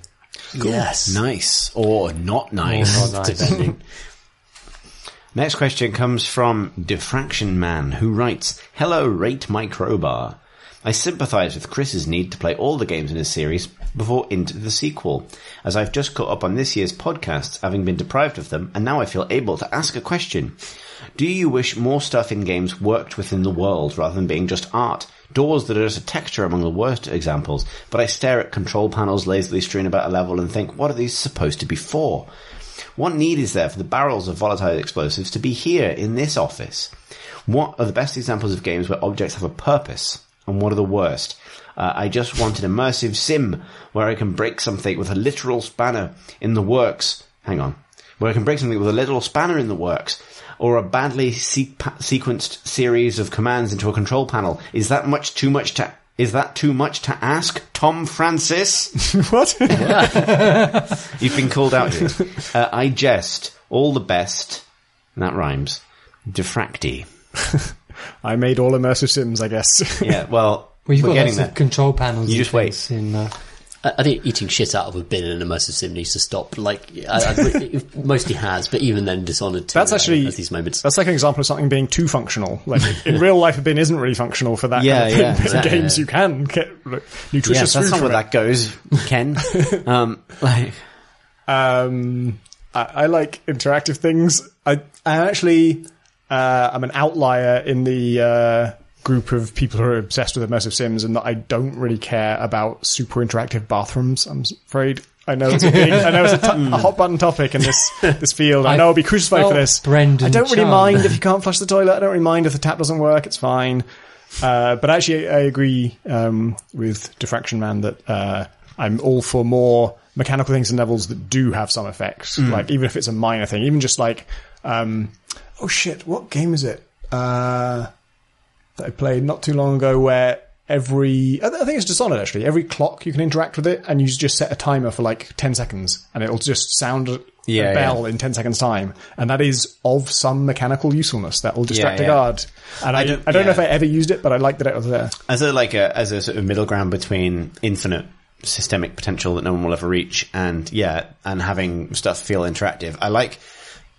Cool. Yes. Nice. Or not nice. Or not nice. Depending. Next question comes from Diffraction Man, who writes, "Hello, Rate My Crowbar. I sympathise with Chris's need to play all the games in his series before into the sequel, as I've just caught up on this year's podcasts, having been deprived of them, and now I feel able to ask a question. Do you wish more stuff in games worked within the world rather than being just art? Doors that are just a texture among the worst examples, but I stare at control panels lazily strewn about a level and think, what are these supposed to be for? What need is there for the barrels of volatile explosives to be here in this office? What are the best examples of games where objects have a purpose? And what are the worst? I just want an immersive sim where I can break something with a literal spanner in the works. Where I can break something with a literal spanner in the works. Or a badly sequenced series of commands into a control panel. Is that too much to ask, Tom Francis?" What? You've been called out here. I jest. All the best. And that rhymes. Diffracty. I made all immersive sims, I guess. Yeah, well, You've we're got getting lots there. of control panels. You and just wait. things in, I think eating shit out of a bin in an immersive sim needs to stop. Like, it mostly has, but even then, Dishonored 2 That's actually has these moments. That's like an example of something being too functional. Like in real life, a bin isn't really functional for that. Yeah, kind of thing. yeah, But in exactly. games, you can get like, Yeah, nutritious that's food not from where it. that goes, Ken. I like interactive things. I'm an outlier in the group of people who are obsessed with immersive sims, and that I don't really care about super interactive bathrooms. I'm afraid. I know it's a hot button topic in this field. I know I'll be crucified for this. Brendan I don't really Chan. mind if you can't flush the toilet. I don't really mind if the tap doesn't work. It's fine. But actually, I agree with Diffraction Man that I'm all for more mechanical things and levels that do have some effects. Like even if it's a minor thing, even just like oh shit, what game is it that I played not too long ago where I think it's Dishonored actually, every clock you can interact with it and you just set a timer for like 10 seconds and it'll just sound a bell in 10 seconds time, and that is of some mechanical usefulness that will distract a guard. And I don't know if I ever used it, but I liked that it was there. As a sort of middle ground between infinite systemic potential that no one will ever reach and having stuff feel interactive. I like,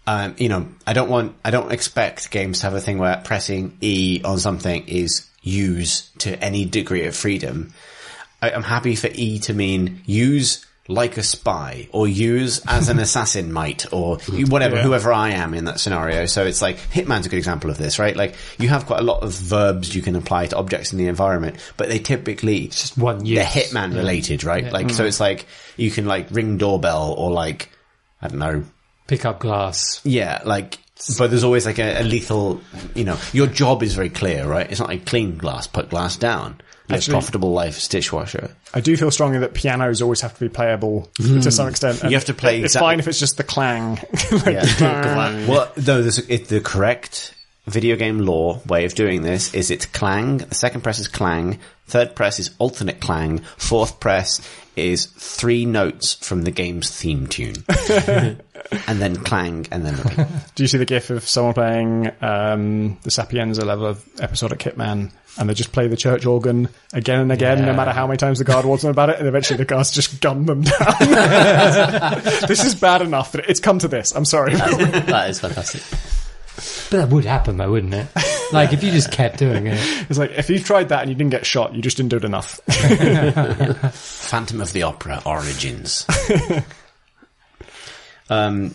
I don't expect games to have a thing where pressing E on something is use to any degree of freedom. I'm happy for E to mean use like a spy, or use as an assassin might, or whoever I am in that scenario. So it's like, Hitman's a good example of this, right? Like, you have quite a lot of verbs you can apply to objects in the environment, but they typically, It's just one use. they're Hitman related, right? Yeah. Like, so it's like, you can like ring doorbell, or like, I don't know. Pick up glass. Yeah, like, but there's always like a lethal, your job is very clear, right? It's not like clean glass, put glass down. Less profitable life as dishwasher. I do feel strongly that pianos always have to be playable to some extent. You have to play. It's fine if it's just the clang. Well, no, the correct video game law way of doing this is it's clang. The second press is clang. Third press is alternate clang. Fourth press is 3 notes from the game's theme tune. And then clang, and then repeat. Do you see the gif of someone playing the Sapienza level of episodic Hitman, and they just play the church organ again and again, no matter how many times the guard warns them about it, and eventually the guards just gun them down? This is bad enough that it's come to this. I'm sorry. That is fantastic. But that would happen though, wouldn't it? Like, if you just kept doing it. It's like, if you tried that and you didn't get shot, you just didn't do it enough. Phantom of the Opera Origins. Anyone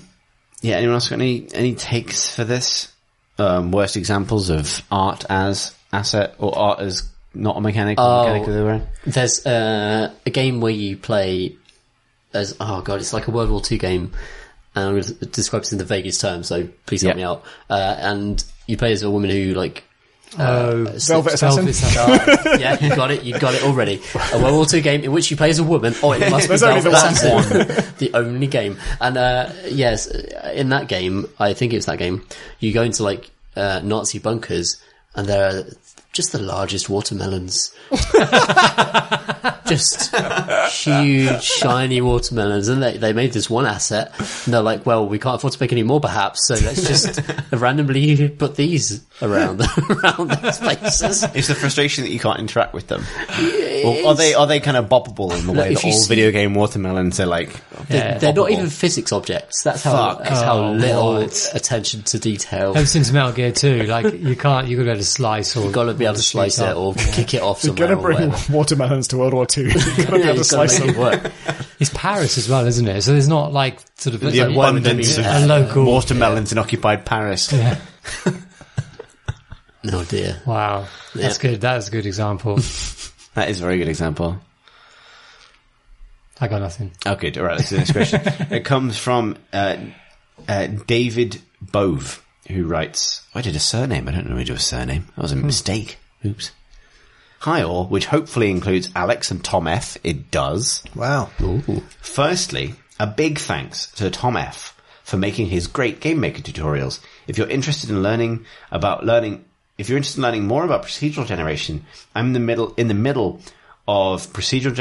else got any takes for this? Worst examples of art as asset, or art as not a mechanic, or mechanic the other way? There's a game where you play as, it's like a World War II game, and I'm going to describe this in the vaguest terms, so please help me out. And you play as a woman who, like, Velvet Assassin. yeah, you got it already. A World War II game in which you play as a woman. Oh, it must be There's only Velvet the one. Assassin. The only game. And, yes, in that game, I think it was that game, you go into, like, Nazi bunkers, and there are just the largest watermelons. Just huge, shiny watermelons. And they made this one asset, and they're like, well, we can't afford to make any more perhaps, so let's just randomly put these around those places. It's the frustration that you can't interact with them. Or are they kind of boppable in the way that all video game watermelons are like? They're not even physics objects. That's how little attention to detail. Ever since Metal Gear 2, like, you've got to be able to slice, or You've got to be able to slice it or kick it off somewhere. You're going to bring watermelons to World War II. You've got to be able to slice them. Work. it's Paris as well, isn't it? So there's not like sort of The abundance of a local watermelons in occupied Paris. Yeah. Oh dear. Wow, that's good. That is a good example. That is a very good example. I got nothing. Oh, good. All right, let's do the next question. It comes from David Bove, who writes, I did a surname. I don't know how to do a surname. That was a mistake. Oops. Hi all, which hopefully includes Alex and Tom F. It does. Wow. Ooh. Firstly, a big thanks to Tom F. for making his great Game Maker tutorials. If you're interested in learning more about procedural generation, I'm in the middle of procedural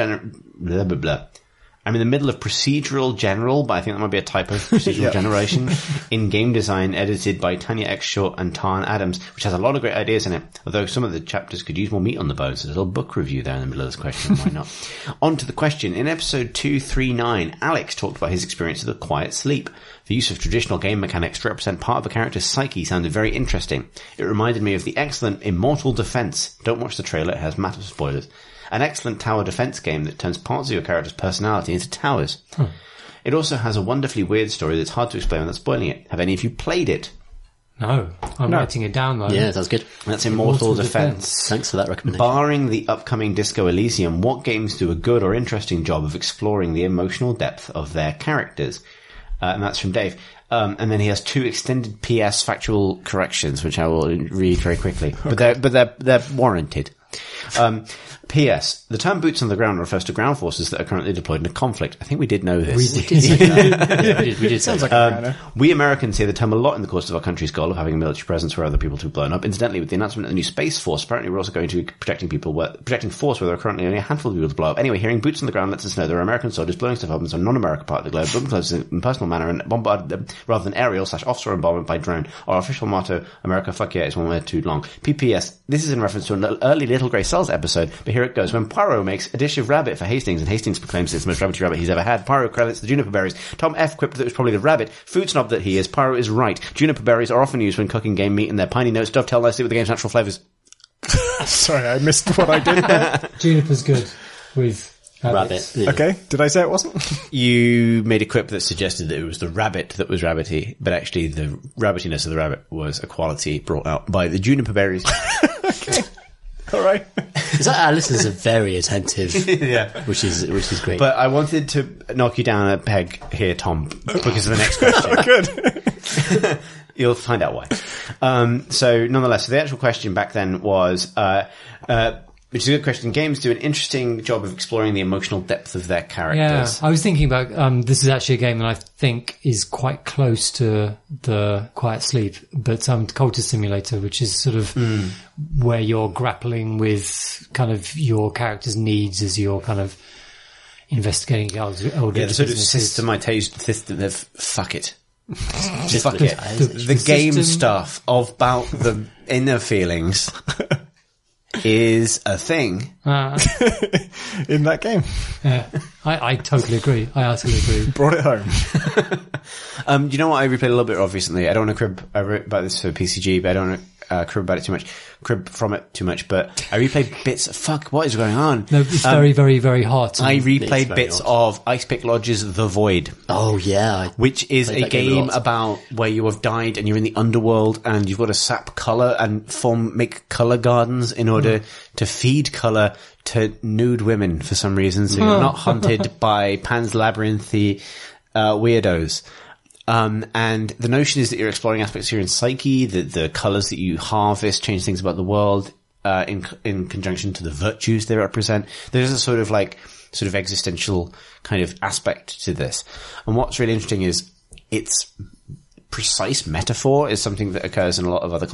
I'm in the middle of procedural general, but I think that might be a type of procedural generation in game design, edited by Tanya X. Short and Tarn Adams, which has a lot of great ideas in it. Although some of the chapters could use more meat on the bones. There's a little book review there in the middle of this question. Why not? On to the question. In episode 239, Alex talked about his experience of the quiet sleep. The use of traditional game mechanics to represent part of a character's psyche sounded very interesting. It reminded me of the excellent Immortal Defense. Don't watch the trailer, it has massive spoilers. An excellent tower defense game that turns parts of your character's personality into towers. It also has a wonderfully weird story that's hard to explain without spoiling it. Have any of you played it? No. I'm writing it down, though. Yeah, that's good. That's Immortal Defense. Thanks for that recommendation. Barring the upcoming Disco Elysium, what games do a good or interesting job of exploring the emotional depth of their characters? And that's from Dave. And then he has 2 extended PS factual corrections, which I will read very quickly. Okay. But they're warranted. P.S. The term boots on the ground refers to ground forces that are currently deployed in a conflict. I think we did know this. We did say that. We did Sounds say like that. We Americans hear the term a lot in the course of our country's goal of having a military presence where other people to be blown up. Incidentally, with the announcement of the new Space Force, apparently we're also going to be projecting force where there are currently only a handful of people to blow up. Anyway, hearing boots on the ground lets us know there are American soldiers blowing stuff up in some non-American part of the globe, bombing close in a personal manner and bombarded them rather than aerial / offshore bombardment by drone. Our official motto, America fuck yeah, is one word too long. PPS, this is in reference to an early Little Grey Cells episode, but here it goes. When Poirot makes a dish of rabbit for Hastings, and Hastings proclaims it's the most rabbity rabbit he's ever had, Poirot credits the juniper berries. Tom F. quipped that it was probably the rabbit. Food snob that he is, Poirot is right. Juniper berries are often used when cooking game meat, and their piney notes dovetail nicely with the game's natural flavours. Sorry, I missed what I did there. Juniper's good with rabbits. Rabbit. Yeah. Okay, did I say it wasn't? You made a quip that suggested that it was the rabbit that was rabbity, but actually the rabbitiness of the rabbit was a quality brought out by the juniper berries. Okay. All right. Is that Alice are very attentive, Yeah. which is great. But I wanted to knock you down a peg here, Tom, because of the next question. Good. You'll find out why. So nonetheless, the actual question back then was, which is a good question. Games do an interesting job of exploring the emotional depth of their Yeah, characters. I was thinking about, this is actually a game that I think is quite close to the Quiet Sleep, but Culture Simulator, which is sort of where you're grappling with kind of your character's needs as you're kind of investigating old Yeah, the sort of system of fuck it. Just fuck it. The game system- stuff about the inner feelings is a thing. In that game. Yeah, I totally agree. I utterly agree. Brought it home. Do you know what I replayed a little bit of recently? I don't want to crib. I wrote about this for PCG, but I don't want to crib about it too much. Crib from it too much. But I replayed bits. Fuck, what is going on? No, it's very, very, very hot. I It's replayed very bits odd. of Ice Pick Lodge's The Void, Oh yeah, which is played a that game a game lot. about where you have died and you're in the underworld and you've got to sap colour and make colour gardens in order to feed colour to nude women for some reason, so you're not hunted by Pan's Labyrinthy weirdos. And the notion is that you're exploring aspects of your own psyche, the colours that you harvest change things about the world, in conjunction to the virtues they represent. There's a sort of existential kind of aspect to this. And what's really interesting is its precise metaphor is something that occurs in a lot of other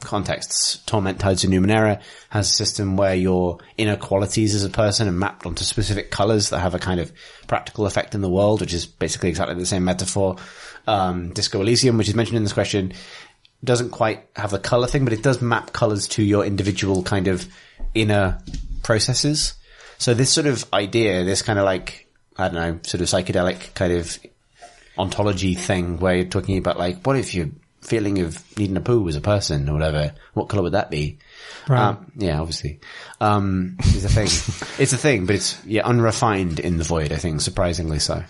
contexts. Torment Tides of Numenera has a system where your inner qualities as a person are mapped onto specific colours that have a kind of practical effect in the world, which is basically exactly the same metaphor. Disco Elysium, which is mentioned in this question, doesn't quite have a colour thing, but it does map colours to your individual kind of inner processes. So this sort of idea, this kind of sort of psychedelic kind of ontology thing where you're talking about what if your feeling of needing a poo was a person or whatever, what colour would that be? Right. Yeah, obviously. It's a thing. It's a thing, but it's unrefined in The Void, I think, surprisingly so.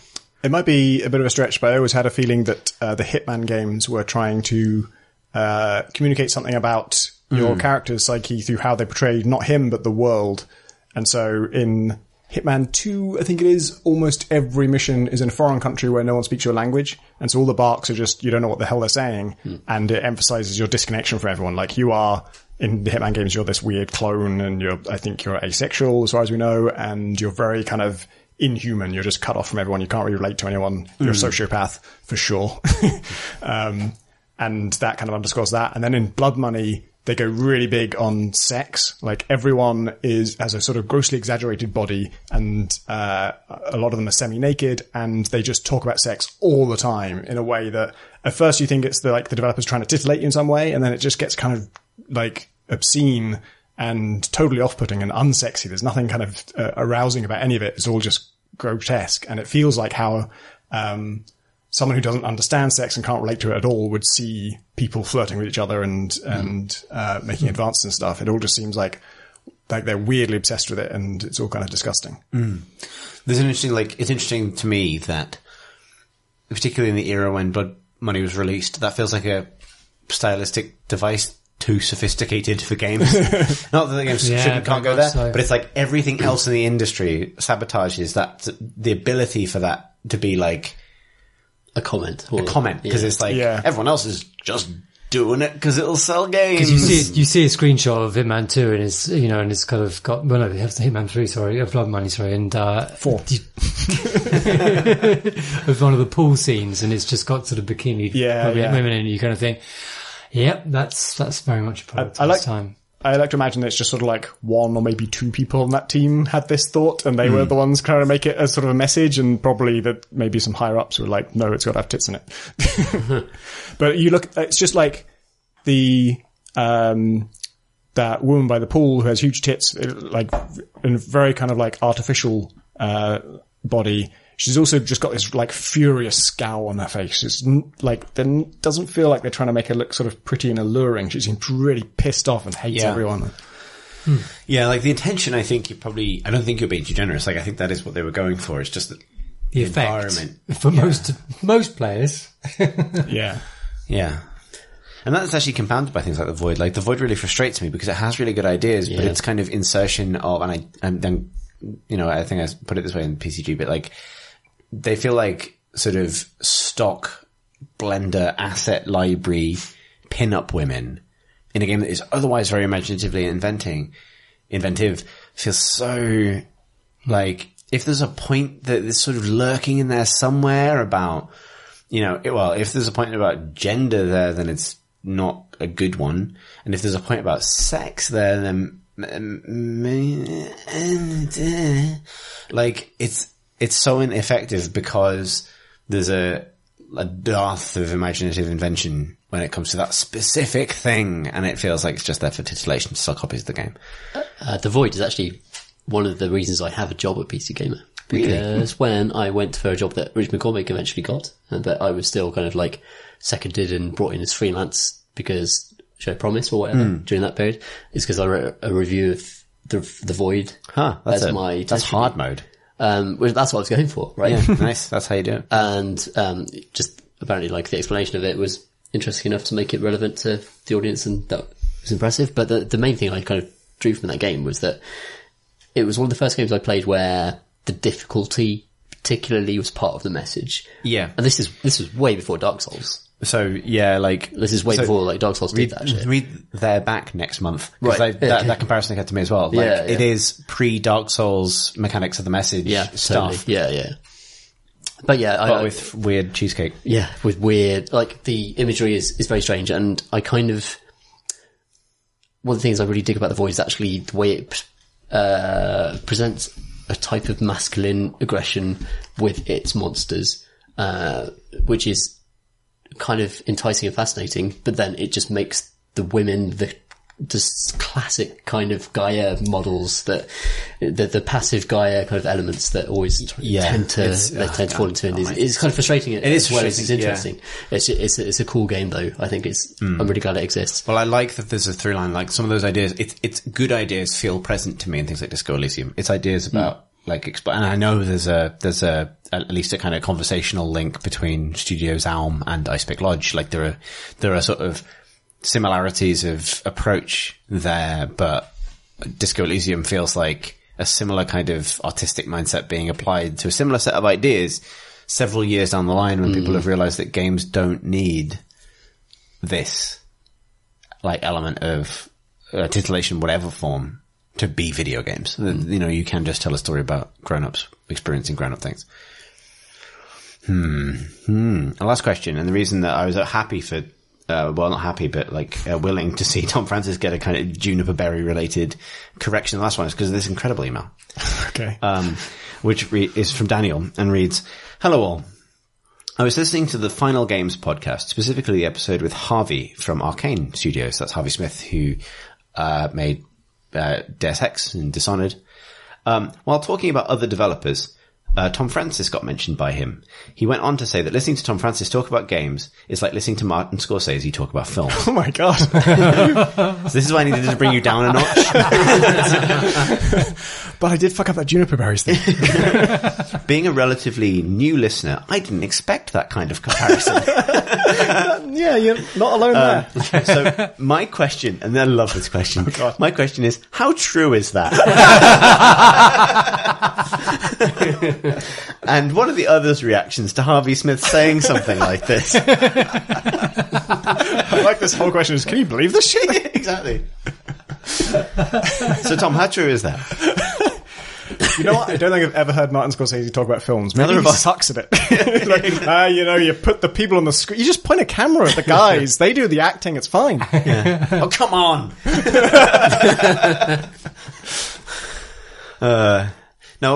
It might be a bit of a stretch, but I always had a feeling that the Hitman games were trying to communicate something about your character's psyche through how they portrayed not him, but the world. And so in Hitman 2, I think it is, almost every mission is in a foreign country where no one speaks your language. And so all the barks are just, you don't know what the hell they're saying. And it emphasizes your disconnection from everyone. Like you are, in the Hitman games, you're this weird clone and I think you're asexual as far as we know. And you're very kind of inhuman. You're just cut off from everyone. You can't really relate to anyone. You're a sociopath for sure. And that kind of underscores that. And then in Blood Money, they go really big on sex. Like everyone has a sort of grossly exaggerated body, and a lot of them are semi-naked, and they just talk about sex all the time in a way that at first you think it's the developers trying to titillate you in some way, and then it just gets kind of like obscene and totally off-putting and unsexy. There's nothing kind of arousing about any of it. It's all just grotesque, and it feels like how someone who doesn't understand sex and can't relate to it at all would see people flirting with each other and making advances and stuff. It all just seems like they're weirdly obsessed with it, and it's all kind of disgusting. There's an interesting, it's interesting to me that, particularly in the era when Blood Money was released, that feels like a stylistic device too sophisticated for games. Not that the games can't go there, but it's like everything else in the industry sabotages that, the ability for that to be like a comment, because it's like everyone else is just doing it because it'll sell games. Because you see a screenshot of Hitman 2 and it's, and it's kind of got, well, no, it's Hitman 3, sorry, Blood Money, sorry, and 4. of one of the pool scenes, and it's just got sort of bikini women in it, you kind of think, yep, that's very much a product of its time. I like to imagine that it's just sort of like one or maybe 2 people on that team had this thought, and they were the ones trying to make it as sort of a message, and probably that maybe some higher ups were like, no, it's got to have tits in it. But you look, it's just like that woman by the pool who has huge tits, like in very kind of like artificial body. She's also just got this like furious scowl on her face. It's like, doesn't feel like they're trying to make her look sort of pretty and alluring. She seems really pissed off and hates everyone. Yeah, like the intention, I think I don't think you're being too generous. Like, I think that is what they were going for. It's just the environment. For most players. Yeah. Yeah. And that's actually compounded by things like the Void. Like, the Void really frustrates me because it has really good ideas, but it's kind of insertion of, and then, I think I put it this way in PCG, but like, they feel like sort of stock Blender asset library pin-up women in a game that is otherwise very imaginatively inventive. Feels so like, if there's a point that is sort of lurking in there somewhere about, if there's a point about gender there, then it's not a good one. And if there's a point about sex there, then like, it's so ineffective because there's a dearth of imaginative invention when it comes to that specific thing, and it feels like it's just there for titillation to sell copies of the game. The Void is actually one of the reasons I have a job at PC Gamer. Because when I went for a job that Rich McCormick eventually got, but I was still kind of like seconded and brought in as freelance because show promise or whatever during that period, is because I wrote a review of the Void. That's hard mode. That's what I was going for, right? Yeah, nice. That's how you do it. And just apparently, like, the explanation of it was interesting enough to make it relevant to the audience, and that was impressive. But the main thing I kind of drew from that game was that it was one of the first games I played where the difficulty particularly was part of the message. Yeah. And this was way before Dark Souls. So, yeah, like... This is way before, like, Dark Souls did that shit. Read their back next month. Right. That comparison occurred to me as well. Like, it is pre-Dark Souls mechanics of the message stuff. Totally. Yeah. But But with weird cheesecake. Yeah, with weird... Like, the imagery is very strange, and I kind of... One of the things I really dig about the Void is actually the way it presents a type of masculine aggression with its monsters, which is kind of enticing and fascinating, but then it just makes the women the classic kind of Gaia models, that the passive Gaia kind of elements that always tend to fall into it. It's kind of frustrating. It is frustrating. It's interesting. Yeah. It's a cool game though. I think I'm really glad it exists. Well, I like that there's a through line. Like, some of those ideas, it's good ideas feel present to me in things like Disco Elysium. It's ideas about and I know there's at least a kind of conversational link between Studios Alm and Icepick Lodge. Like, there are sort of similarities of approach there, but Disco Elysium feels like a similar kind of artistic mindset being applied to a similar set of ideas several years down the line, when people have realized that games don't need this like element of titillation, whatever form, to be video games. You can just tell a story about grown-ups experiencing grown-up things. A last question, and the reason that I was happy for well, not happy, but like willing to see Tom Francis get a kind of juniper berry related correction. The last one is because of this incredible email. Okay. Which is from Daniel and reads, "Hello all. I was listening to the Final Games podcast, specifically the episode with Harvey from Arcane Studios. That's Harvey Smith, who made Deus Ex and Dishonored. While talking about other developers, Tom Francis got mentioned by him. He went on to say that listening to Tom Francis talk about games is like listening to Martin Scorsese talk about films." Oh my god. So this is why I needed to bring you down a notch. But I did fuck up that juniper berries thing. Being a relatively new listener, I didn't expect that kind of comparison. Yeah, you're not alone there. So my question, and I love this question. God. My question is, how true is that? And what are the others' reactions to Harvey Smith saying something like this? I like this whole question is, can you believe this shit? Exactly. So Tom, how true is that? You know what? I don't think I've ever heard Martin Scorsese talk about films. Maybe Neither he have I. sucks at it. Like, you put the people on the screen. You just point a camera at the guys. They do the acting. It's fine. Yeah. Oh, come on. No,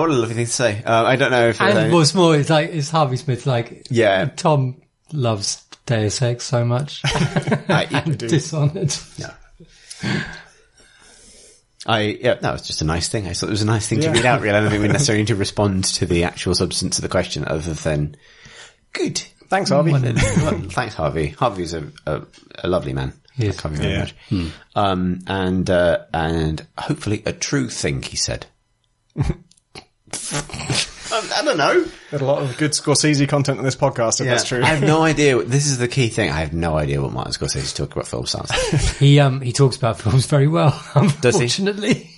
what a lovely thing to say. I don't know if And what's more, it's Harvey Smith. Like, Yeah. Tom loves Deus Ex so much. Dishonored. No. That was just a nice thing. I thought it was a nice thing to read out, really. I don't think we necessarily need to respond to the actual substance of the question other than good. Thanks, Harvey. Well, thanks, Harvey. Harvey's a lovely man. He is. Thank you very much. And hopefully a true thing, he said. I don't know. Got a lot of good Scorsese content in this podcast, if that's true. I have no idea. This is the key thing. I have no idea what Martin Scorsese talk about film sounds like. He talks about films very well, Does he? unfortunately.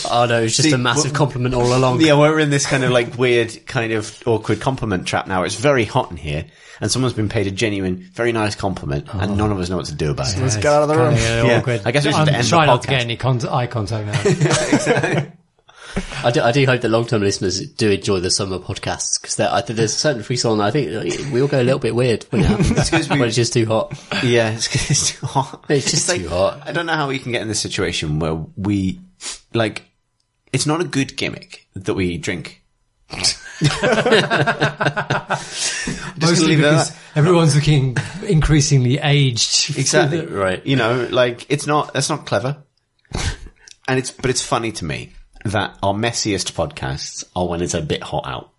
Oh no, it's just a massive compliment all along. Yeah, we're in this kind of like weird, kind of awkward compliment trap now. It's very hot in here, and someone's been paid a genuine, very nice compliment, and none of us know what to do about it. Let's get out of the room. Yeah. Awkward. I guess we should I'm end the trying not to podcast. get any eye contact now. Exactly. I do hope that long-term listeners do enjoy the summer podcasts, because I think there's a certain free on. I think we all go a little bit weird when it happens. When it's just too hot. Yeah, it's 'cause it's too hot. It's just too hot. I don't know how we can get in this situation where we, like, it's not a good gimmick that we drink. Mostly because everyone's looking increasingly aged. Exactly. Right. You know, like, that's not clever. But it's funny to me that our messiest podcasts are when it's a bit hot out.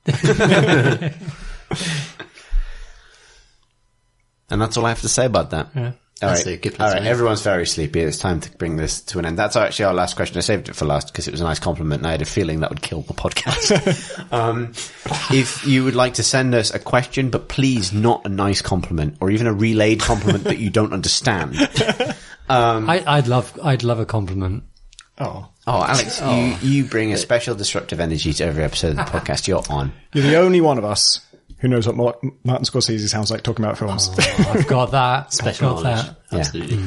And that's all I have to say about that. Yeah. All That's right. a good All place right. to end. Everyone's very sleepy. It's time to bring this to an end. That's actually our last question. I saved it for last because it was a nice compliment and I had a feeling that would kill the podcast. If you would like to send us a question, but please not a nice compliment or even a relayed compliment that you don't understand. I'd love a compliment. Oh. Oh, Alex, you bring a special disruptive energy to every episode of the podcast. You're on. You're the only one of us who knows what Martin Scorsese sounds like talking about films. I've got that. Special I've got knowledge. that. Absolutely.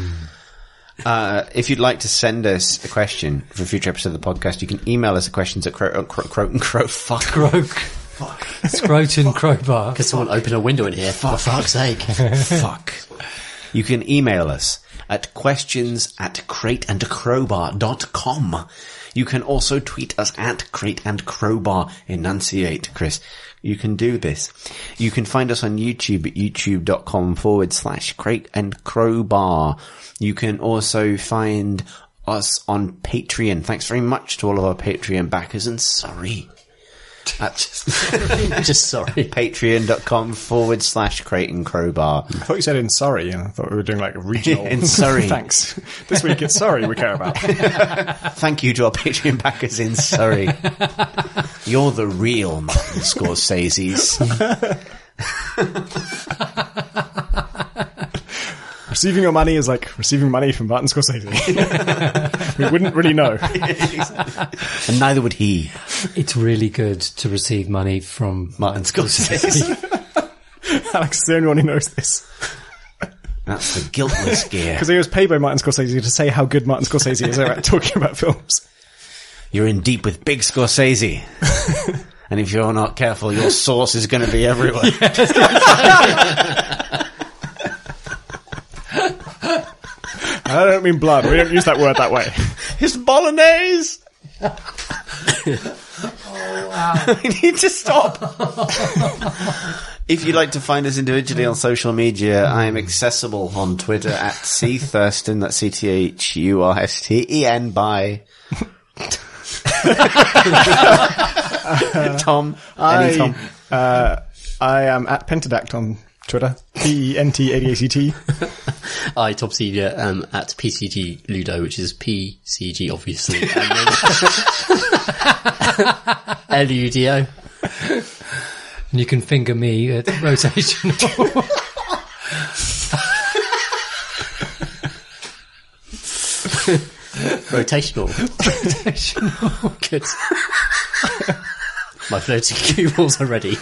If you'd like to send us a question for a future episode of the podcast, you can email us at questions at Scroton Crowbar. Could someone open a window in here? For fuck's sake. Fuck. You can email us at questions@crateandcrowbar.com. You can also tweet us at crateandcrowbar. Enunciate, Chris. You can do this. You can find us on YouTube at youtube.com/crateandcrowbar. You can also find us on Patreon. Thanks very much to all of our Patreon backers, and sorry. Just sorry. Patreon.com/crateandcrowbar. I thought you said in Surrey, and I thought we were doing like a regional. In Surrey. Thanks. This week it's Surrey we care about. Thank you to our Patreon backers in Surrey. You're the real Martin Scorsese's. Receiving your money is like receiving money from Martin Scorsese. We wouldn't really know. And neither would he. It's really good to receive money from Martin Scorsese. Alex is the only one who knows this. That's the guiltless gear. Because he was paid by Martin Scorsese to say how good Martin Scorsese is at talking about films. You're in deep with big Scorsese. And if you're not careful, your sauce is going to be everywhere. I don't mean blood. We don't use that word that way. It's bolognese! We need to stop. If you'd like to find us individually on social media, I am accessible on Twitter at cthurston, that's CTHURSTEN by Tom. Tom. I am at Pentadact on Twitter. PENTADACT. I, Tom Senior, am at PCG Ludo, which is PCG, obviously. And then LUDO. And you can finger me at rotational. Rotational. Good. My floating cue balls are ready.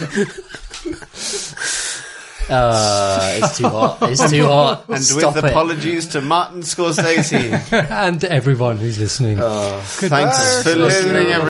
It's too hot. It's too hot. And Stop with it. apologies to Martin Scorsese. And everyone who's listening. Thanks for listening, everyone.